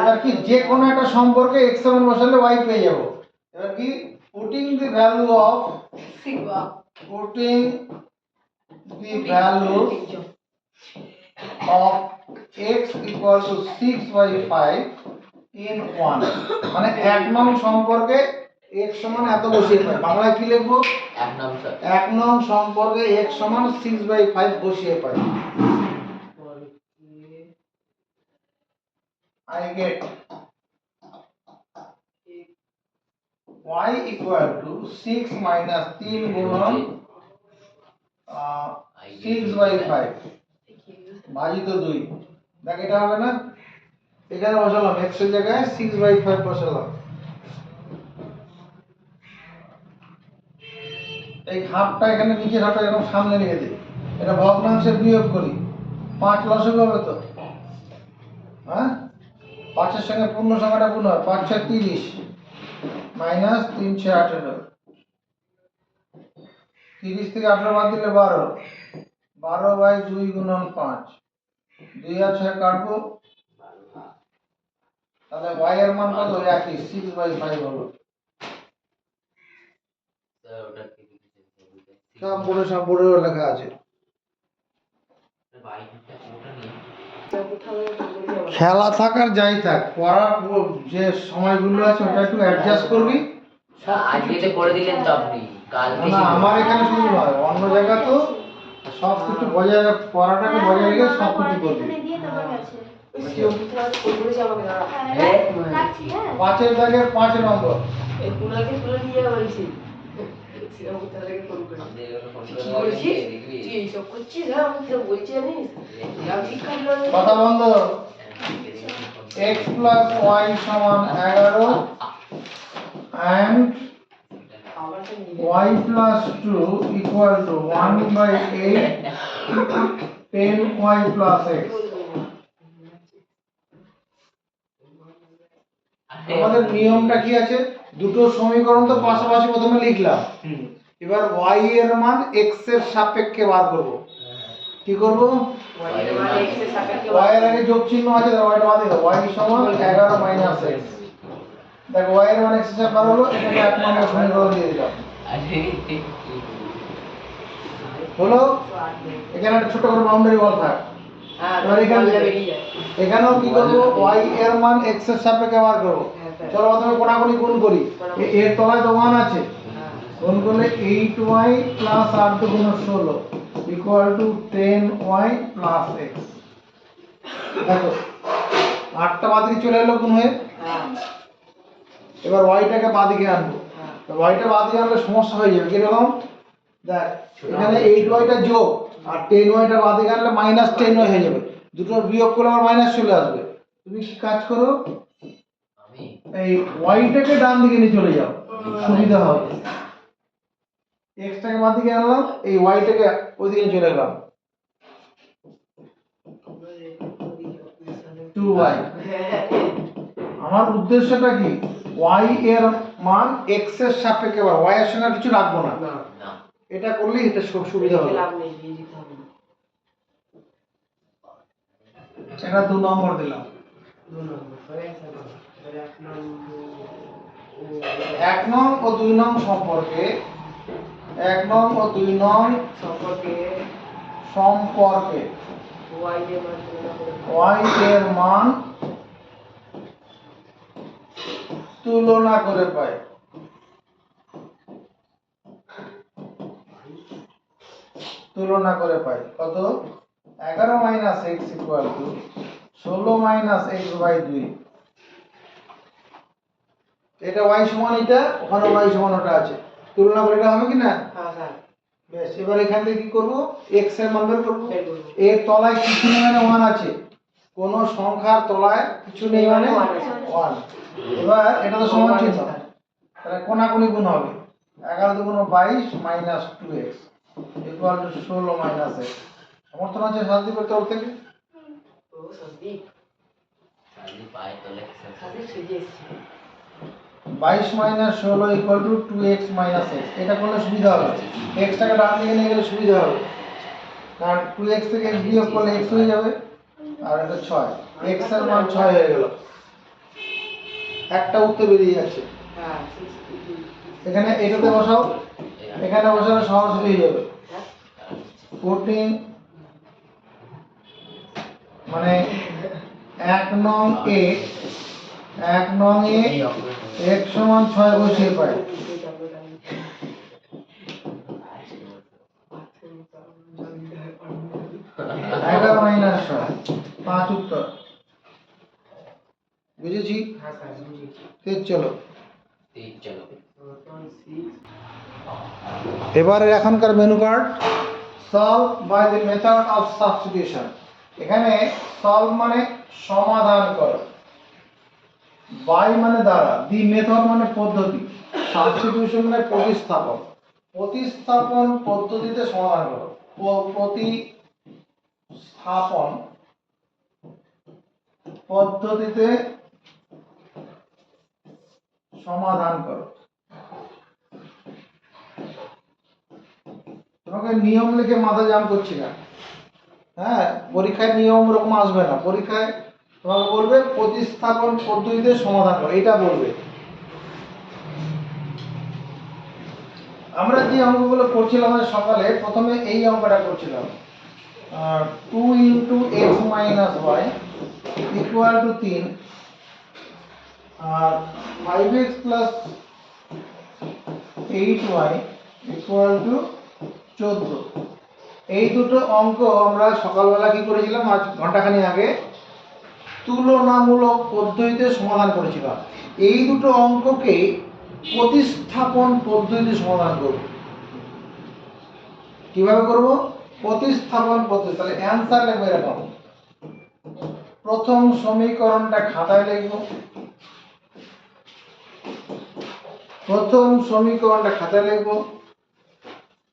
এবার কি যে কোনো একটা সম্পর্কে x এর মান বসালে y পেয়ে যাব। এবার কি putting the value of শিখবা x equal to 6 by 5 in 1, মানে 1 নং সম্পর্কে x সমান এত বসিয়ে পাই। বাংলায় কি লিখবো? 1 নাম স্যার 1 নং সম্পর্কে x সমান 6 by 5 বসিয়ে পাই। I get y equal to 6 minus 3 গুণন 6 by 5 ভাজিত 2। দেখ এটা হবে না, এখানে বসালাম x এর জায়গায় 6 by 5 বসালাম। এই হাফটা এখানে নিচের হাফটা এরকম সামনে রেখে দিই, এটা ভগ্নাংশে বিয়োগ করি, 5 লসাগু হবে তো, হ্যাঁ 5 এর সঙ্গে পূর্ণ সংখ্যাটা গুণ হয়, 5 6 30 মাইনাস 3 6 18, 30 থেকে 18 বাদ দিলে 12, 12 বাই 2 গুণন 5, 2 আর 6 কাটবো, তাহলে y এর মান কত? একই 6 বাই 5 হলো। স্যার ওটা কি লিখেছেন সব বোর্ডে লেখা আছে। বাইকটা ওটা নিয়ে খেলা থাক আর যাই থাক, পড়ার যে সময়গুলো আছে ওটা একটু অ্যাডজাস্ট করবি। আজকে তো করে দিলেন তো আপনি, কালকে না আমার এখানে শুধু নয়, অন্য জায়গা তো সব কিছু বজায় পড়াটাকে বজায় রেখে সব কিছু করবি। এখানে দিয়ে তোমার কাছে। ওই শিবপুত্রা ফোন করেছে আমাকে দাঁড়া। হ্যাঁ, রাখছি, হ্যাঁ। 5-এর দাগের 5 নম্বর। এই কুনাকে তুলে নিয়ে বলছি শিবপুত্রাকে ফোন করে আমাদের এখানে ফোন কি করে বলছিস দেখবি তুই এইসব করছিস হ্যাঁ আমি তো বলছি জানিস যা শিক্ষা দিল কথা বন্ধ। x plus y সমান 11 and আবার তো নিয়ে y plus 2 equal to 1/8 10y plus x। আমাদের নিয়মটা কি আছে, দুটো সমীকরণ তো পাশাপাশি প্রথমে লিখলাম, এবার y এর মান x এর সাপেক্ষে বার করব। কি করব? ওয়াইয়ের মানে x এর সাপেক্ষে y এর আগে যোগ চিহ্ন আছে, তাহলে y টা বাদ দাও। y সমান 11 মাইনাস x। দেখো y এর মান x এর সাথে বার হলো, এটাকে এক নম্বর সমীকরণ দিয়ে দিলাম। হলো, এখানে একটা ছোট করে বাউন্ডারি ওয়াল থাক। হ্যাঁ এবার এখান থেকে বেরিয়ে যায় এখানেও কি করব, y এর মান x এর সাপেক্ষে বার করব। চলো প্রথমে কোণাকুণি গুণ করি। এর তলায় তো 1 আছে, হ্যাঁ গুণ করলে 8y প্লাস 8 গুণ 16 equal to 10y plus x। দেখো 8টা বাদিকে চলে এলো গুণ হয়ে। হ্যাঁ এবার y-টাকে বাদিকে আনবো। হ্যাঁ তো y-টা বাদিকে আনলে সমস্যা হয়ে যাবে। কিরকম? দেখ এখানে 8y-টা যোগ আর 10y-টা বাদিকে আনলে মাইনাস 10y হয়ে যাবে। দুটো বিয়োগ করলে আবার মাইনাস চলে আসবে। তুমি কি কাজ করো, আমি এই y-টাকে ডান দিকে নিয়ে চলে যাও, সুবিধা হবে। x-টাকে বাদিকে আনলাম, এই y-টাকে ওইদিকে নিয়ে চলে গেলাম। 2y। আমার উদ্দেশ্যটা কি, y এর মান x এর সাপেক্ষে বা y এর সঙ্গে আর কিছু রাখবো না। না না এটা করলেই এটা সুবিধা হবে। লাভ নেই দিয়ে দিতে হবে না এটা 2 নম্বর দিলাম। 2 নম্বর পরে এক নম্বর 1 নং ও 2 নং সম্পর্কে 1 নং ও 2 নং সম্পর্কে সম্পর্কে y এর মান তুলনা করে y এর মান তুলনা করে পাই। তুলনা করে পাই কত? 11 minus x equal to 16 minus x by 2। এটা y সমান এটা, ওখানে y সমান ওটা আছে, তুলনা করে এটা হবে কি না? হ্যাঁ স্যার বেশ, এবার এখান থেকে কি করব, x এর মান বের করব। বের করব। এর তলায় কিছু নেই মানে 1 আছে, কোন সংখ্যার তলায় কিছু নেই মানে 1। এবার এটা তো সমান চিহ্ন, তাহলে কোণাকুণি গুণ হবে। 11 দুগুণ 22 minus 2x equal to 16 minus x। সমর্থন আছে শান্তিপুর তরফ থেকে? ও সন্দীপ খালি পায়ে তলে সাথে ছেড়ে এসেছি 22 minus 16 equal to 2x minus x। এটা করলে সুবিধা হবে, x টাকে ডান দিকে নিয়ে গেলে সুবিধা হবে, কারণ 2x থেকে x বিয়োগ করলে x হয়ে যাবে, আর এটা 6, x এর মান 6 হয়ে গেল। একটা উত্তর বেরিয়ে যাচ্ছে। হ্যাঁ এখানে এটাতে বসাও, এখানে বসালে সরাসরি হয়ে যাবে। 14 মানে 1 নং এ 1 নং এ x সমান 6 বসিয়ে পাই। 11 মাইনাস 6 5 উত্তর। বুঝেছি? হ্যাঁ স্যার বুঝেছি ঠিক, চলো চলো এবারে এখনকার menu card, solve by the method of substitution. এখানে সলভ মানে সমাধান করো, বাই মানে দ্বারা, দি মেথড মানে পদ্ধতি, সাবস্টিটিউশন মানে প্রতিস্থাপন। প্রতিস্থাপন পদ্ধতিতে সমাধান করো, প্রতিস্থাপন পদ্ধতিতে সমাধান করো। তোমাকে নিয়ম লিখে মাথা জাম করছি না, হ্যাঁ, পরীক্ষায় নিয়ম ওরকম আসবে না। পরীক্ষায় তোমাকে বলবে প্রতিস্থাপন পদ্ধতিতে সমাধান করো, এটা বলবে। আমরা যে অঙ্কগুলো করছিলাম আজ সকালে, প্রথমে এই অঙ্কটা করছিলাম, 2 into x minus y equal to 3 আর 5x plus 8y equal to 14। এই দুটো অঙ্ক আমরা সকালবেলা কি করেছিলাম, আজ ঘন্টাখানি আগে তুলনামূলক পদ্ধতিতে সমাধান করেছিলাম। এই দুটো অঙ্ককে প্রতিস্থাপন পদ্ধতিতে সমাধান করব। কিভাবে করব? প্রতিস্থাপন পদ্ধতি। তাহলে অ্যান্সার লিখবো এরকম, প্রথম সমীকরণটা খাতায় লিখব, প্রথম সমীকরণটা খাতায় লিখব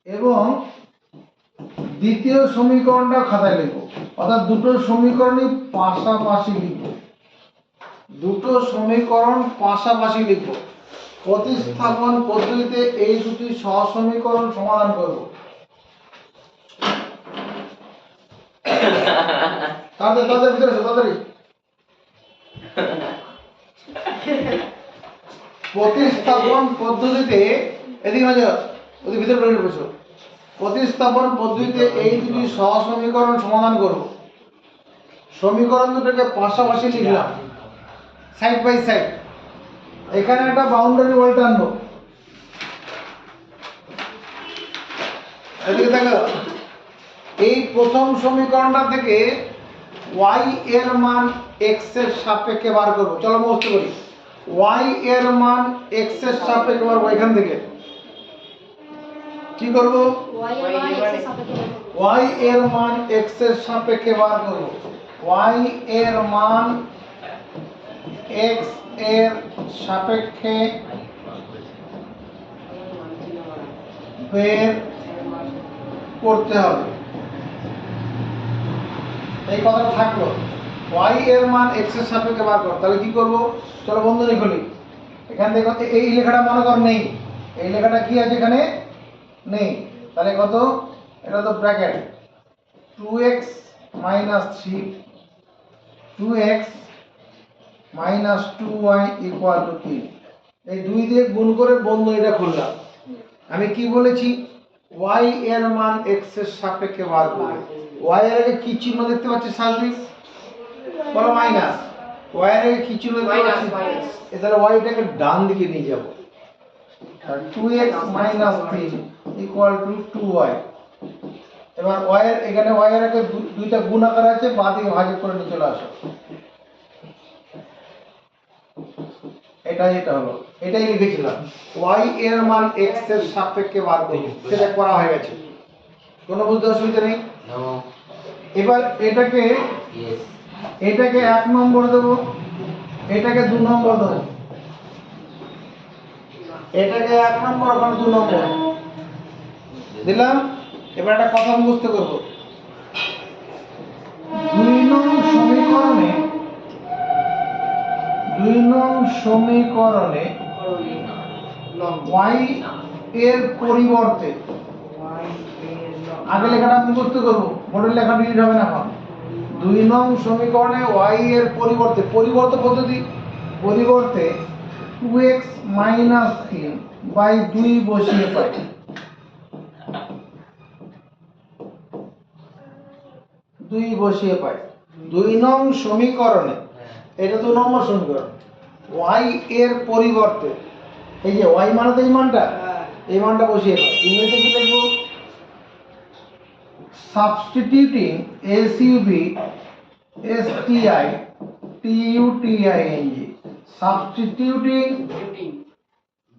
এবং দ্বিতীয় সমীকরণটা খাতায় লিখব। অর্থাৎ দুটো সমীকরণই পাশাপাশি লিখব, দুটো সমীকরণ পাশাপাশি লিখব। প্রতিস্থাপন পদ্ধতিতে এই দুটি সহসমীকরণ সমাধান করব। তাদের ভিতরে তাড়াতাড়ি প্রতিস্থাপন পদ্ধতিতে, এদিকে নজর, ওদের ভিতরে বসে বসো। প্রতিস্থাপন পদ্ধতিতে এই দুটি সহসমীকরণ সমাধান করব। সমীকরণ দুটোকে পাশাপাশি লিখলাম, সাইড বাই সাইড। এখানে একটা বাউন্ডারি ওয়াল টানবো, এদিকে দেখো। এই প্রথম সমীকরণটা থেকে y এর মান x এর সাপেক্ষে বার করব। চলো মুখস্থ করি। y এর মান x এর সাপেক্ষে বার করব। এখান থেকে কি করব? y এর মান x এর সাপেক্ষে বার করব। y এর মান x এর সাপেক্ষে বের করতে হবে। এই কথাটা থাকলো, y এর মান x এর সাপেক্ষে বার করো। তাহলে কি করব? চলো বন্ধনী খুলি। এখান থেকে এই লেখাটা মনে কর নেই, এই লেখাটা কি আছে এখানে? নেই। তাহলে কত? এটা তো bracket 2x minus 3 2x minus 2y equal to 3। এই 2 দিয়ে গুণ করে বন্ধনীটা খুললাম। আমি কি বলেছি? y এর মান x এর সাপেক্ষে বার করব। y এর আগে কি চিহ্ন দেখতে পাচ্ছি শান্তি? বলো মাইনাস। y এর আগে কি চিহ্ন দেখতে পাচ্ছি? তাহলে y টাকে ডান দিকে নিয়ে যাব। আর 2x minus 3 equal to 2y। এবার y এর এখানে y এর আগে দুইটা গুণ আকার আছে, বাঁ দিকে ভাজক করে নিয়ে চলে আসো। এটা হলো, এটাই লিখেছিলাম, y এর মান x এর সাপেক্ষে বার করব। সেটা করা হয়ে গেছে, কোনো বুঝতে অসুবিধা নেই। এবার এটাকে এটাকে 1 নম্বর দেব, এটাকে 2 নম্বর দেব। এটাকে 1 নম্বর, ওখানে 2 নম্বর দিলাম। এবার একটা কথা মুখস্থ করব। 2 নং সমীকরণে y এর পরিবর্তে, আগে লেখাটা মুখস্থ করব, বোর্ডের লেখা ডিলিট হবে না এখন। 2 নং সমীকরণে y এর পরিবর্তে, পরিবর্তন পদ্ধতি, পরিবর্তে 2x minus 3 by 2 বসিয়ে পাই। বসিয়ে পাই 2 নং সমীকরণে, এটা 2 নম্বর সমীকরণ, y এর পরিবর্তে, এই যে y মানে তো এই মানটা, এই মানটা বসিয়ে পাই। ইংরেজিতে কি লিখব? Substituting SUBSTITUTING, substituting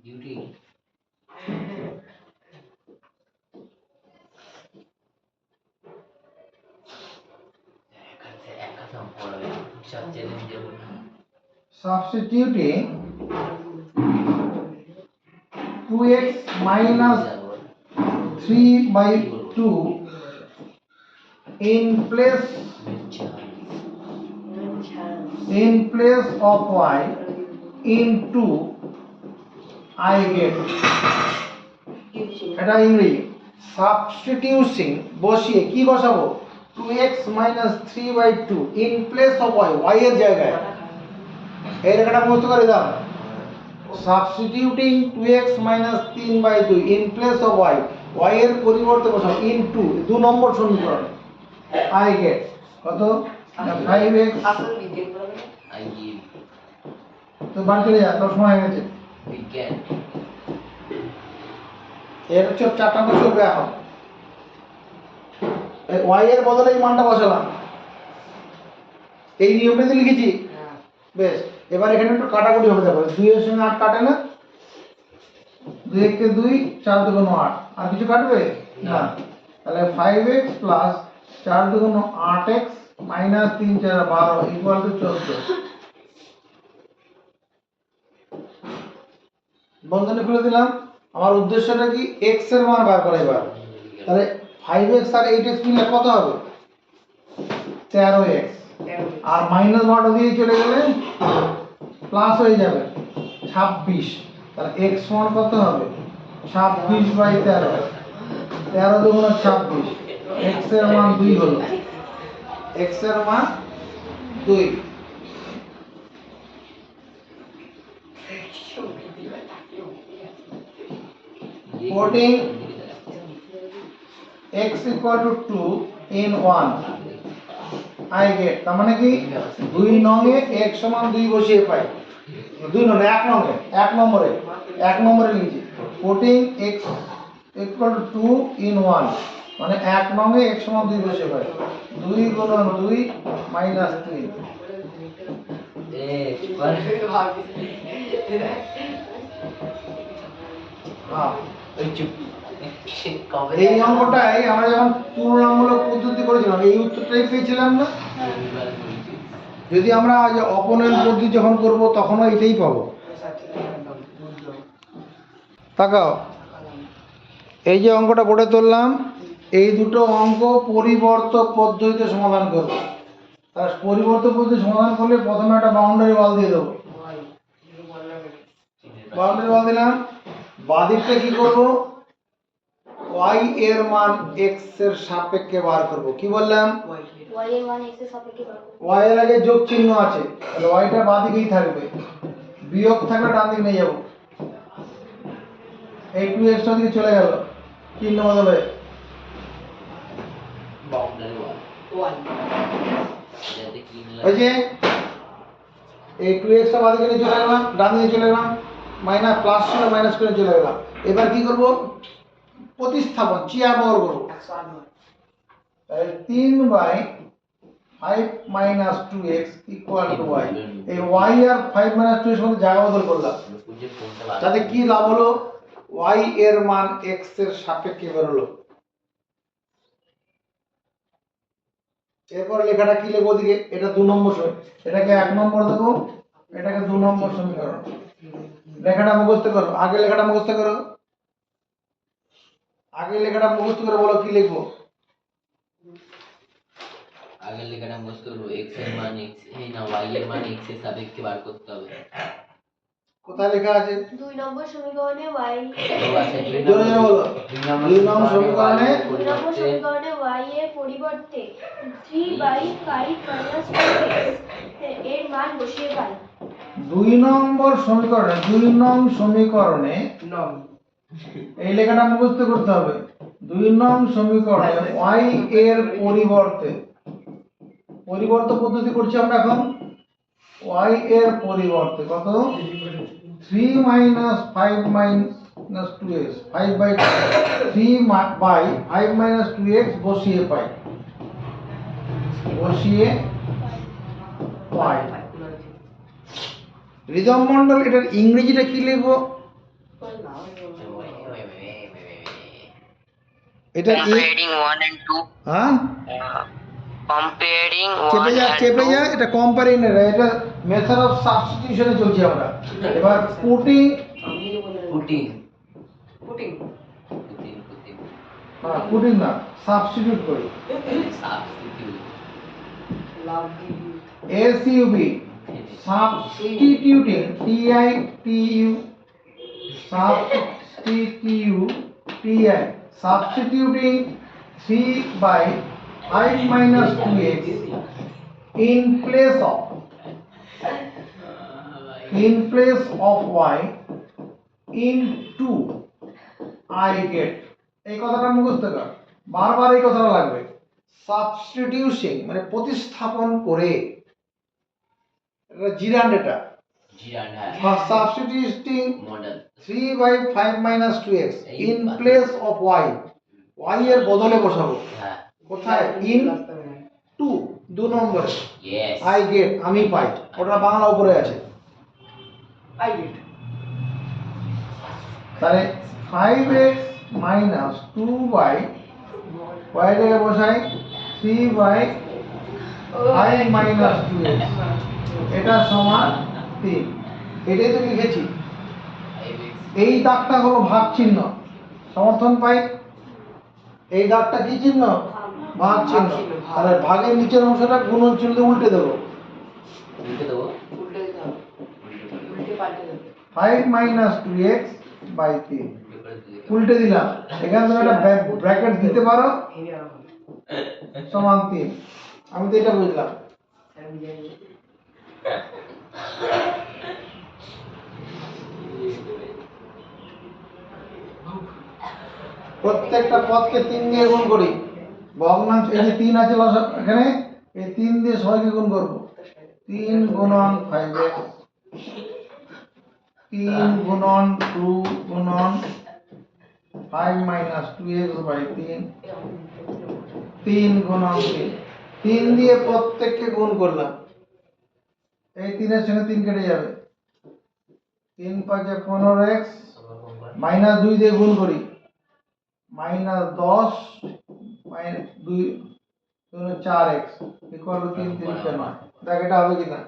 duty substituting 2x minus 3 by 2 in place of y into I get, এটা ইংরেজি। সাবস্টিটিউশন বসিয়ে কি বসাবো? 2x minus 3 by 2 in place of y এর জায়গায়। এই লেখাটা মুখস্থ করে দাও। Substituting 2x minus 3 by 2 in place of y এর পরিবর্তে বসাবো into 2 নম্বর সমীকরণ। I get কত? 5x। আই গিভ তো বার করে যা, তোর সময় হয়ে গেছে। বিজ্ঞান এর হচ্ছে 4টা নম্বর চলবে এখন। ওয়াই এর বদলে এই মানটা বসালাম, এই নিয়মটাতে লিখেছি। হ্যাঁ বেশ, এবার এখানে একটু কাটাকুটি হবে, দেখো 2 এর সঙ্গে 8 কাটে না, 2 একে 2, 4 দুগুণ 8, আর কিছু কাটবে না। তাহলে 5x প্লাস 4 দুগুণ 8x মাইনাস 3 4 12 ইকুয়াল টু 14। বন্ধনী খুলে দিলাম। আমার উদ্দেশ্যটা কি, x এর মান বার করা এবার। তাহলে 5x আর 8x মিলে কত হবে, 13x, আর মাইনাস 12 দিয়ে চলে গেলে প্লাস হয়ে যাবে 26। তাহলে x সমান কত হবে, 26/13, 13 দুগুণ 26, x এর মান 2 হলো, x এর মান 2। Putting x equal to 2 in 1 I get, তার মানে কি 2 নঙে x সমান 2 বসিয়ে পাই, 2 নয় 1 নঙে, 1 নম্বরে লিখেছি putting x equal to 2 in 1, মানে 1 নঙে x সমান 2 বসিয়ে পাই, 2 গুণন 2 মাইনাস 3। হ্যাঁ, এই অঙ্কটাই আমরা যখন তুলনামূলক পদ্ধতি করেছিলাম এই উত্তরটাই পেয়েছিলাম না। যদি আমরা অপোনেন্ট পদ্ধতি যখন করব তখনও এটাই পাবো। তাকাও, এই যে অঙ্কটা বোর্ডে তুললাম, এই দুটো অঙ্ক পরিবর্তক পদ্ধতিতে সমাধান করব। তার পরিবর্তক পদ্ধতি সমাধান করলে প্রথমে একটা বাউন্ডারি ওয়াল দিয়ে দেবো। বাউন্ডারি ওয়াল দিলাম, বাদিকটা কি করব, y এর মান x এর সাপেক্ষে বার করব। কি বললাম, y এর মান x এর সাপেক্ষে বার করব। y এর আগে যোগ চিহ্ন আছে, তাহলে y টা বাঁ দিকেই থাকবে, বিয়োগ থাকলে ডান দিকে নিয়ে যাব। এই 2x টা দিকে চলে গেল, চিহ্ন বদলে বাউন্ডারি ওয়াল যাতে কি ওই যে এই 2x টা বাঁ দিকে নিয়ে চলে গেলাম, ডান দিকে চলে গেলাম, মাইনাস প্লাস ছিল মাইনাস করে চলে গেলাম। এবার কি করব, প্রতিস্থাপন চিয়া বহর করব। তাহলে 3/5 minus 2x equal to y। এই y আর 5 মাইনাস 2 এর মধ্যে জায়গা বদল করলাম, তাতে কি লাভ হলো, y এর মান x এর সাপেক্ষে বেরোলো। এরপর লেখাটা কি লিখবো দিকে, এটা 2 নম্বর সমীকরণ, এটাকে 1 নম্বর দেবো, এটাকে 2 নম্বর সমীকরণ। লেখাটা মুখস্থ করো, আগে লেখাটা মুখস্থ করো, আগে লেখাটা মুখস্থ করে বলো কি লিখবো। আগের লেখাটা মুখস্থ করবো, x এর মান x, এই না y এর মান x এর সাপেক্ষে বার করতে হবে। কোথায় লেখা আছে, 2 নম্বর সমীকরণে y ও আচ্ছা, জোরে জোরে বলো। 2 নম্বর সমীকরণে 2 নম্বর সমীকরণে y এর পরিবর্তে 3/5 মাইনাস 2x এর মান বসিয়ে পাই। 2 নম্বর সমীকরণে 2 নং সমীকরণে এই লেখাটা মুখস্থ করতে হবে। 2 নং সমীকরণে y এর পরিবর্তে, পরিবর্তন পদ্ধতি করছি আমরা এখন, y এর পরিবর্তে কত, 3 minus 5 minus 2x, 3/5 minus 2x বসিয়ে পাই, বসিয়ে পাই। রিদম মন্ডল, এটার ইংরেজিটা কি লিখবো, এটা Comparing 1 and 2. হ্যাঁ Comparing চেপে 1 যা, and চেপে 2. যা, এটা কম্পারিং না, এটা মেথড অফ সাবস্টিটিউশনে চলছি আমরা। এবার পুটিং, পুটিং পুটিং হ্যাঁ পুটিং না, সাবস্টিটিউট করি, সাবস্টিটিউট লাভ S U B, substituting, T I T U, substituting, substituting 3/5 minus 2x in place of y into I get, এই কথাটা মুখস্থ কর, বারবার এই কথাটা লাগবে। সাবস্টিটিউশন মানে প্রতিস্থাপন করে, এটা জিরান্ড, এটা জিরান্ড, হ্যাঁ substituting model 3/5 minus 2x in place of y, y এর বদলে বসাবো, হ্যাঁ কোথায় ইন টু 2 নম্বরে ইয়েস আই গেট আমি পাই, ওটা বাংলা উপরে আছে। আই গেট তাহলে 5x মাইনাস 2y y থেকে বসাই 3y 5 মাইনাস 2x এটা সমান 3। এটাই তো লিখেছি। এই দাগটা হলো ভাগ চিহ্ন, সমর্থন পাই। এই দাগটা কি চিহ্ন? ভাগ চিহ্ন। তাহলে ভাগের নিচের অংশটা গুণন চিহ্ন দিয়ে উল্টে দেবো। উল্টে দেবো উল্টে দিতে হবে, উল্টে পাল্টে দেবে। 5 মাইনাস 2x বাই 3 উল্টে করে দিলে উল্টে দিলাম। এখানে তুমি একটা ব্র্যাকেট দিতে পারো হেভি আরাম হবে। সমান 3। আমি তো এটা বুঝলাম। আমি জানি প্রত্যেকটা পদকে 3 দিয়ে গুণ করি। ভগ্নাংশ এই যে 3 আছে এখানে, এই 3 দিয়ে সবাইকে গুণ করব। 3 গুণন 5x 3 গুণন 2 গুণন 5 মাইনাস 2x বাই 3 3 গুণন 3 3 দিয়ে প্রত্যেককে গুণ করলাম। এই 3 এর সঙ্গে 3 কেটে যাবে। 3 5 15x মাইনাস 2 দিয়ে গুণ করি, minus 10 minus 2 4x equal to 3 3 কে 9। দেখ এটা হবে কিনা।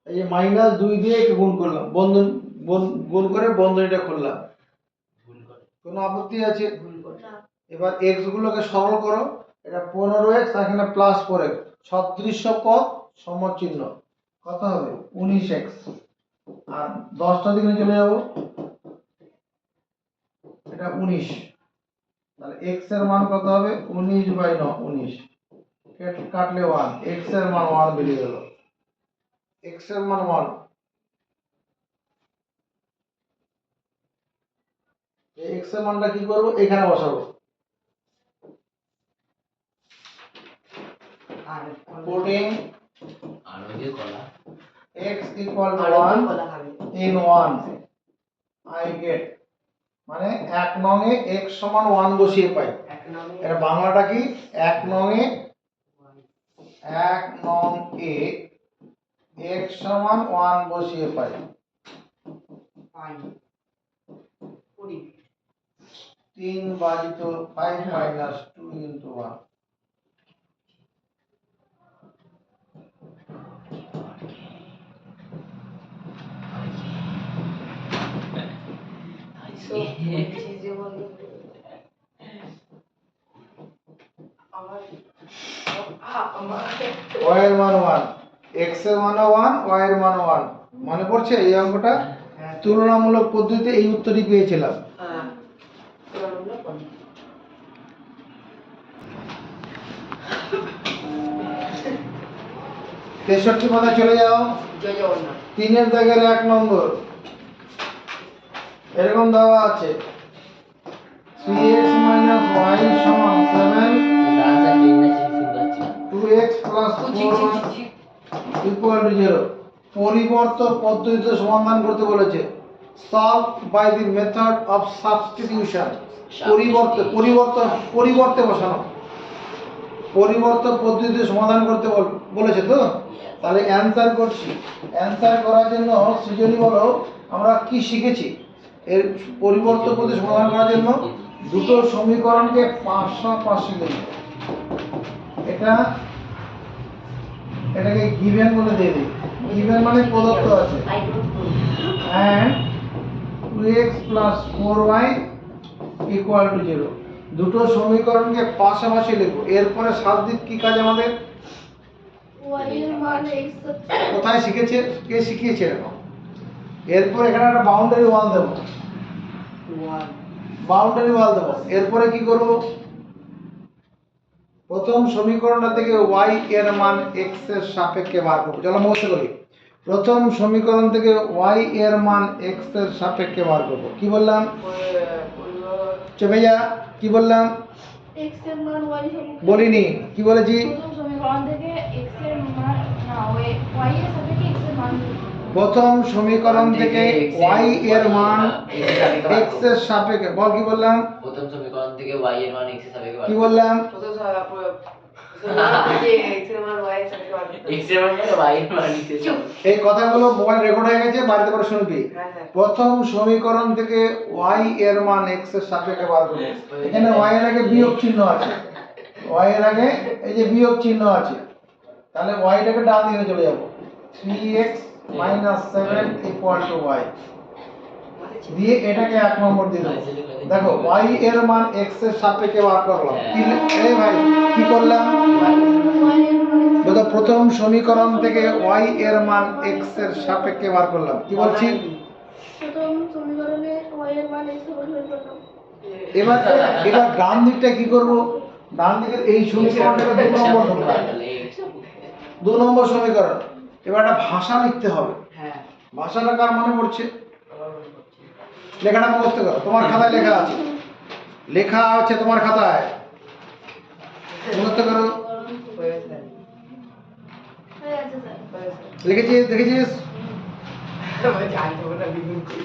এই যে মাইনাস 2 দিয়ে একটু গুণ করলাম, বন্ধন গুণ করে বন্ধনীটা খুললাম। ভুল করে কোনো আপত্তি আছে? ভুল করে। এবার x গুলোকে সরল করো। এটা 15x আর এখানে প্লাস 4x সদৃশ্য পদ সমচিহ্ন কত হবে 19x। আর 10টা দিকে চলে যাব, এটা 19। তাহলে x এর মান কত হবে 19 বাই 9 19 কাটলে 1 x এর মান 1 বেরিয়ে গেল। x এর মান 1। এই x এর মানটা কি করব এখানে বসাবো। আর putting আরোগ্য কলা x equal to আরো 1 বলা হবে। in 1 I get মানে 1 নং এ x সমান 1 বসিয়ে পাই। এক নামে এর বাংলাটা কি 1 নং এ 1 নং এ x সমান 1 বসিয়ে পাই। পাই 20 3 ভাজিত 5 মাইনাস 2 ইনটু 1। চীজে বলে আমার আমার y এর মান 1 x এর মান 1 y এর মান 1 মনে পড়ছে এই অঙ্কটা? তুলনামূলক পদ্ধতিতে এই উত্তরই পেয়েছিলাম। হ্যাঁ তুলনামূলক পদ্ধতি। 63 পাতা চলে যাও। জয় জগন্নাথ। 3 এর দাগের 1 নম্বর এরকম দেওয়া আছে 3x y সমান 7 ডান্স আর ট্রেনটা শুনতে পাচ্ছি না 2x 4y ইকুয়াল টু 0। পরিবর্তন পদ্ধতিতে সমাধান করতে বলেছে। Solve by the method of substitution. পরিবর্তে বসানো। পরিবর্তন পদ্ধতিতে সমাধান করতে বলেছে তো। তাহলে অ্যানসার করছি। অ্যানসার করার জন্য সৃজনী বলো আমরা কি শিখেছি। এর পরিবর্তন পদ্ধতি সমাধান করার জন্য দুটো সমীকরণকে পাশাপাশি লিখব। এটাকে গিভেন বলে দিয়ে দিই। গিভেন মানে প্রদত্ত আছে। I don't know and 2x plus 4y equal to 0। দুটো সমীকরণকে পাশাপাশি লিখব। এরপরে সাবদিক কি কাজ আমাদের? y এর মান x কোথায় শিখেছে, কে শিখিয়েছে এরকম? এরপর এখানে একটা বাউন্ডারি ওয়াল দেব। বাউন্ডারি ওয়াল দেব। এরপরে কি করব? প্রথম সমীকরণটা থেকে y এর মান x এর সাপেক্ষে বার করব। চলো মুখস্থ করি। প্রথম সমীকরণ থেকে y এর মান x এর সাপেক্ষে বার করব। কি বললাম? চেপে যা। কি বললাম? x এর মান y এর সাপেক্ষে বলিনি। কি বলেছি? প্রথম সমীকরণ থেকে x এর মান না y এর সাপেক্ষে x এর মান প্রথম সমীকরণ থেকে y এর মান x এর সাপেক্ষে বল কি বললাম প্রথম সমীকরণ থেকে y এর মান x এর সাপেক্ষে কি বললাম প্রথম থেকে x এর মান y এর সাথে বার করতে হবে। x এর মান মানে y এর মান x এর সাপেক্ষে। এই কথাগুলো মোবাইল রেকর্ড হয়ে গেছে বাড়িতে করে শুনবি হ্যাঁ হ্যাঁ প্রথম সমীকরণ থেকে y এর মান x এর সাপেক্ষে বার করব এখানে y এর আগে বিয়োগ চিহ্ন আছে y এর আগে এই যে বিয়োগ চিহ্ন আছে তাহলে y টাকে ডান দিকে চলে যাব 3x - 7 = y দিয়ে এটাকে 1 নম্বর দিয়ে দেবো দেখো y এর মান x এর সাপেক্ষে বার করলাম কি এই ভাই কি করলাম দেখো প্রথম সমীকরণ থেকে y এর মান x এর সাপেক্ষে বার করলাম কি বলছি প্রথম সমীকরণে y এর মান x এর সাপেক্ষে করলাম। এবার এবার ডান দিকটা কি করব ডান দিকের এই সমীকরণটাকে 2 নম্বর ধরলাম 2 নম্বর সমীকরণ এবার একটা ভাষা লিখতে হবে হ্যাঁ ভাষাটা কার মনে পড়ছে লেখাটা মুখস্থ করো তোমার খাতায় লেখা আছে তোমার খাতায় মুখস্থ করো হয়ে গেছে হয়ে গেছে স্যার। হয়ে গেছে দেখেছিস আমি জানি তো না বিগুন করি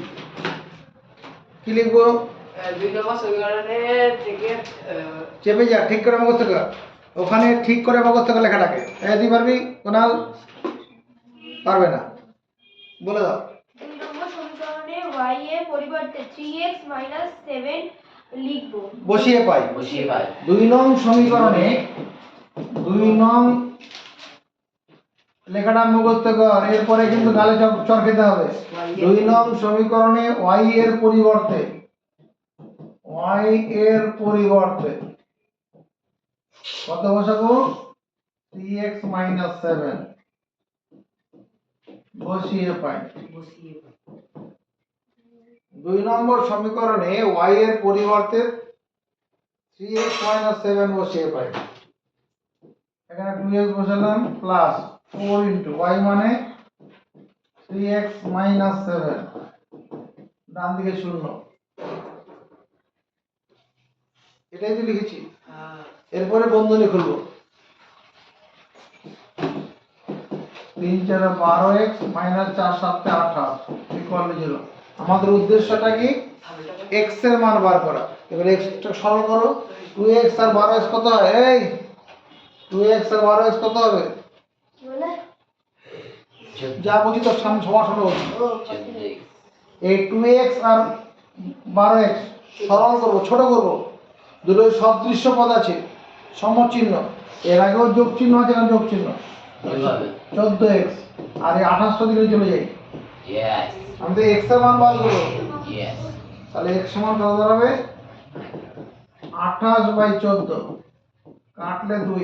কি লিখবো 2 নম্বর সমীকরণে থেকে চেপে যা ঠিক করে মুখস্থ কর ওখানে ঠিক করে মুখস্থ কর লেখাটাকে তুই পারবি কোনাল পারবে না বলে দাও 2 নম্বর সমীকরণে y এর পরিবর্তে 3x - 7 লিখব। বসিয়ে পাই বসিয়ে পাই 2 নং সমীকরণে 2 নং লেখাটা মুখস্থ কর এরপরে কিন্তু গালে চর খেতে হবে 2 নং সমীকরণে y এর পরিবর্তে কত বসাবো 3x - 7 বসিয়ে পাই বসিয়ে পাই 2 নম্বর সমীকরণে y এর পরিবর্তে 3x - 7 বসিয়ে পাই এখানে 2x বসালাম প্লাস 4 y মানে 3x - 7 ডান দিকে শূন্য এটাই তো লিখেছি এরপরে বন্ধনী খুলবো 3 4 12x - 4 7 28 = 0 আমাদের উদ্দেশ্যটা কি x এর মান বার করা এবার x টা সরল করো 2x আর 12x কত হয় এই 2x আর 12x কত হবে কি বলে যা বলছি তোর সামনে সবার সামনে বলছি 14x এই 2x আর 12x সরল করব ছোট করব দুটোই সদৃশ্য পদ আছে সমচিহ্ন এর আগেও যোগ চিহ্ন আছে এখানে যোগ চিহ্ন কিভাবে 14x আর এই 28 দিকে চলে যাই yes আমি তো x এর মান বার করব yes তাহলে x সমান কত দাঁড়াবে 28/14 কাটলে 2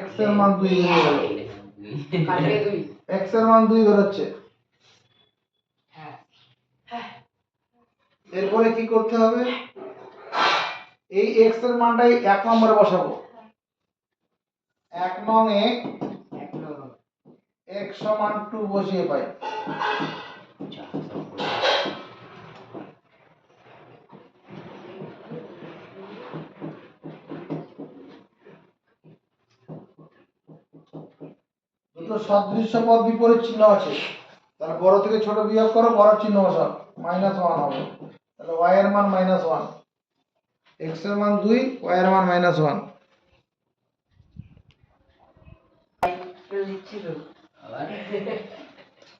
x এর মান 2 হয়ে গেল কাটলে 2 x এর মান 2 বেরোচ্ছে হ্যাঁ এরপরে কি করতে হবে এই x এর মানটাই 1 নম্বরে বসাবো 1 নং এ এক নম্বর x সমান 2 বসিয়ে পাই দুটো সদৃশ্য পদ বিপরীত চিহ্ন আছে তাহলে বড় থেকে ছোট বিয়োগ করো বড় চিহ্ন বসাও -1 হবে তাহলে y এর মান -1 x এর মান 2 y এর মান -1 লিখছি তো আবার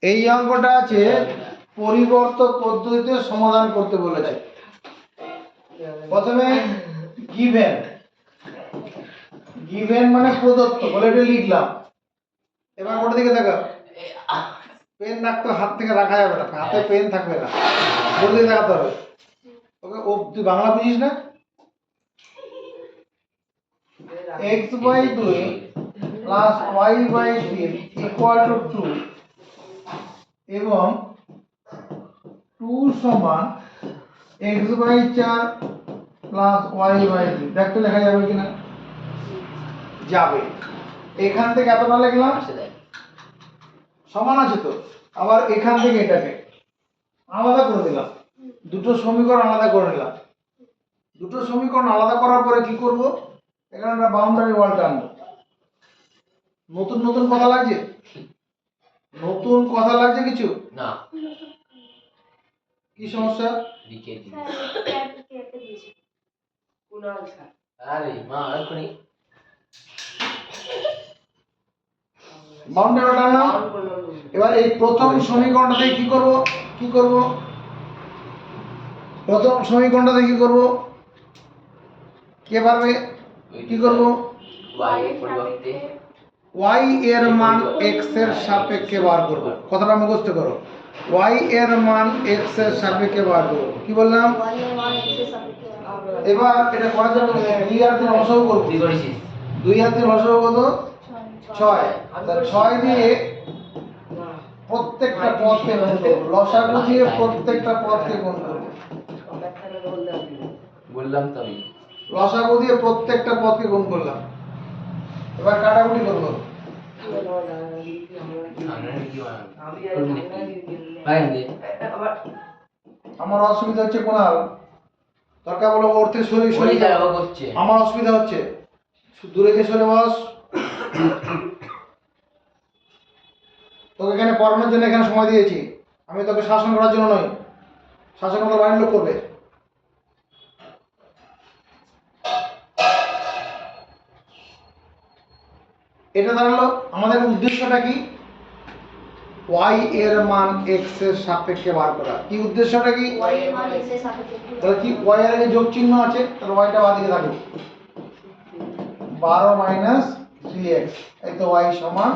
এই অঙ্কটা আছে পরিবর্তক পদ্ধতিতে সমাধান করতে বলেছে প্রথমে গিভেন মানে প্রদত্ত বলে এটা লিখলাম এবার ওটা দিকে দেখো পেন রাখতে হাত থেকে রাখা যাবে না হাতে পেন থাকবে না বোর্ড দিয়ে দেখাতে হবে ওকে ও তুই বাংলা বুঝিস না x/2 প্লাস y/3 = 2 এবং 2 সমান x/4 প্লাস y/3 দেখতে লেখা যাবে কিনা যাবে এখান থেকে এতটা লিখলাম আসে দেখ সমান আছে তো আবার এখান থেকে এটাকে আলাদা করে দিলাম দুটো সমীকরণ আলাদা করে নিলাম দুটো সমীকরণ আলাদা করার পরে কি করব এখানে একটা বাউন্ডারি ওয়াল টানবো নতুন নতুন কথা লাগছে নতুন কথা লাগছে কিছু? না কি সমস্যা? লিখে দিই। স্যার কে দিয়েছে? কুণাল স্যার। আরে মা এখনই বাউন্ডারি টানলাম। বারণ করলাম না। এবার এই প্রথম সমীকরণটাতে কি করব? কি করব? প্রথম সমীকরণটাতে কি করব? কে পারবে? কি করব? y এর পরিবর্তে y এর মান x এর সাপেক্ষে বার করব। কথাটা মুখস্থ করো। y এর মান x এর সাপেক্ষে বার করব। কি বললাম? y এর মান x এর সাপেক্ষে এবার এটা করার জন্য 2 আর 3 লসাগু করব। তুই করেছিস 2 আর 3 লসাগু কত? 6। তা 6 দিয়ে না, প্রত্যেকটা পদকে গুণ করব। লসাগু দিয়ে প্রত্যেকটা পদকে গুণ করব। ব্যাখ্যাটা বলতে আপনি। বললাম তো আমি লসাগু দিয়ে প্রত্যেকটা পদকে গুণ করলাম। এবার কাটাকুটি করব। আমরা কি বানাবো আমি আর ঠান্ডা দিয়ে দিলাম। বাইরে দে আবার আমার অসুবিধা হচ্ছে কোনাল, দরকার বলো ওর থেকে সরে ওই সরে যারা ও করছে আমার অসুবিধা হচ্ছে, দূরে গিয়ে সরে বস। তোকে এখানে পড়ানোর জন্য এখানে সময় দিয়েছি, আমি তোকে শাসন করার জন্য নই। শাসন করার বাড়ির লোক করবে। এটা দাঁড়ালো আমাদের উদ্দেশ্যটা কি? y এর মান x এর সাপেক্ষে বার করা। কি উদ্দেশ্যটা কি? y এর মান x এর সাপেক্ষে তাহলে কি y এর আগে যোগ চিহ্ন আছে, তাহলে y টা বাদিকে থাকবে। 12 মাইনাস 3x, এই তো y সমান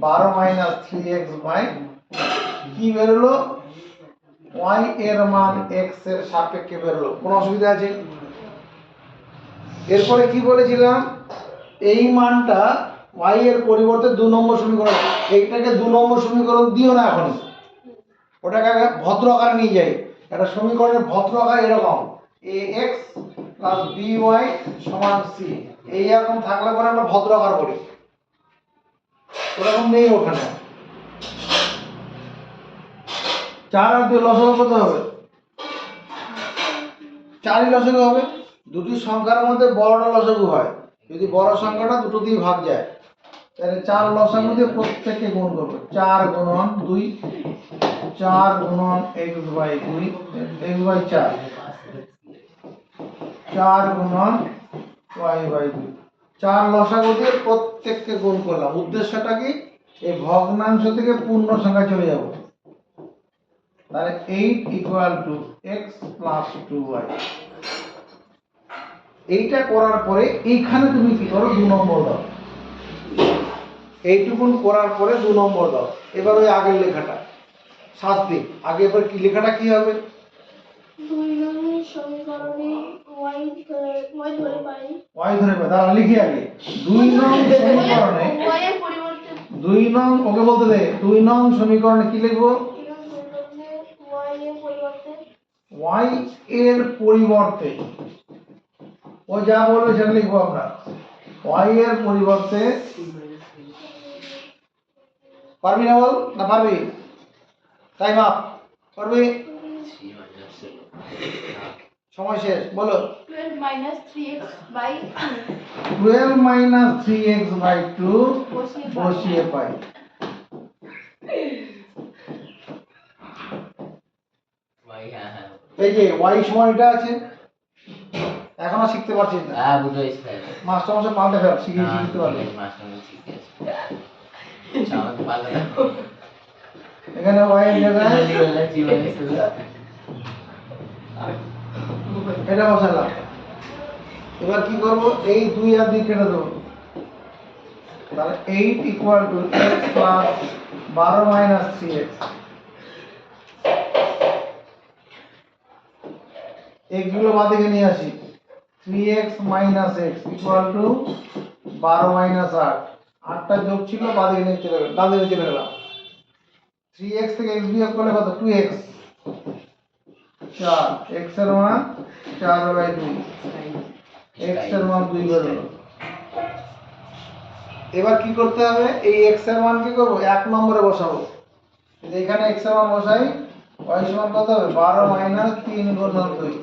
12 মাইনাস 3x বাই কি বেরোলো? y এর মান x এর সাপেক্ষে বেরোলো। কোনো অসুবিধা আছে? এরপরে কি বলেছিলাম? এই মানটা y এর পরিবর্তে 2 নম্বর সমীকরণ, এইটাকে 2 নম্বর সমীকরণ দিও না এখন, ওটাকে আগে ভদ্র আকারে নিয়ে যাই। একটা সমীকরণের ভদ্র আকার এরকম ax প্লাস by সমান c, এই রকম থাকলে পরে আমরা ভদ্র আকার করি। ওরকম নেই ওখানে। 4 আর 2 লসাগু কত হবে? 4ই লসাগু হবে। দুটি সংখ্যার মধ্যে বড়টা লসাগু হয়, যদি বড় সংখ্যাটা দুটো দিয়ে ভাগ যায়, তাহলে 4 লসাগু দিয়ে প্রত্যেককে গুণ করব। 4 গুণন 2, 4 গুণন x বাই 2, x বাই 4, 4 গুণন y বাই 2। 4 লসাগু দিয়ে প্রত্যেককে গুণ করলাম। উদ্দেশ্যটা কি? এই ভগ্নাংশ থেকে পূর্ণ সংখ্যা চলে যাব। তাহলে 8 equal to x plus 2y। এইটা করার পরে এইখানে তুমি কি করো? 2 নম্বর দাও। এইটুকুন করার পরে 2 নম্বর দাও। এবার ওই আগের লেখাটা শাস্তি আগে, এবার কি লেখাটা কি হবে? 2 নম্বর সমীকরণে y ধরে পাই y ধরে পাই, তাহলে লিখি আগে 2 নং সমীকরণে y এর পরিবর্তে 2 নং, ওকে বলতে দে, 2 নং সমীকরণে কি লিখবো? y এর পরিবর্তে y এর পরিবর্তে ও যা বলবে সেটা লিখবো আমরা। y এর পরিবর্তে পারবি না বল? না পারবি? Time up. পারবি? সময় শেষ, বলো। 12 minus 3x by 12 minus 3x by 2 বসিয়ে পাই। ভাই হ্যাঁ হ্যাঁ এই যে y সমান এটা আছে, এখনো শিখতে পারছিস না। হ্যাঁ বুঝতে পারছি মাস্টার মশাই পাল্টে ফেল, শিখিয়ে শিখতে পারবে। মাস্টার ঠিক আছে আচ্ছা আমাকে পাল্লা এখানে y এর জায়গায় এটা বসালাম। এবার কি করব? এই 2 আর 2 কেটে দেবো। তাহলে 8 equal to x plus 12 minus 3x। x গুলো বাদিকে নিয়ে আসি। 3x minus x equal two 12 minus 8। 8টা যোগ ছিল, বাদিকে নিয়ে চলে গেল, ডান দিকে চলে গেলাম। 3x থেকে x বিয়োগ করলে কত? 2x। 4, x এর মান 4 বাই 2, x এর মান 2 বেরোলো। এবার কি করতে হবে? এই x এর মান কি করব? 1 নম্বরে বসাবো। এখানে x এর মান বসাই, y সমান কত হবে? 12 মাইনাস 3 গুণন 2,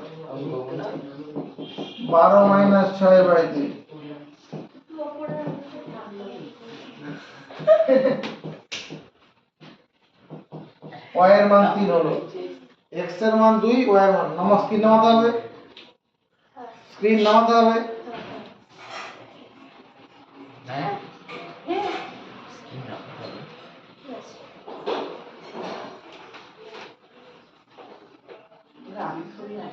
12 মাইনাস 6 বাই 2। y এর মান 3 হলো, x এর মান 2, y এর মান স্ক্রিন নামাতে হবে, স্ক্রিন নামাতে হবে। হ্যাঁ হ্যাঁ না, ঠিক আছে। আমি শুনি না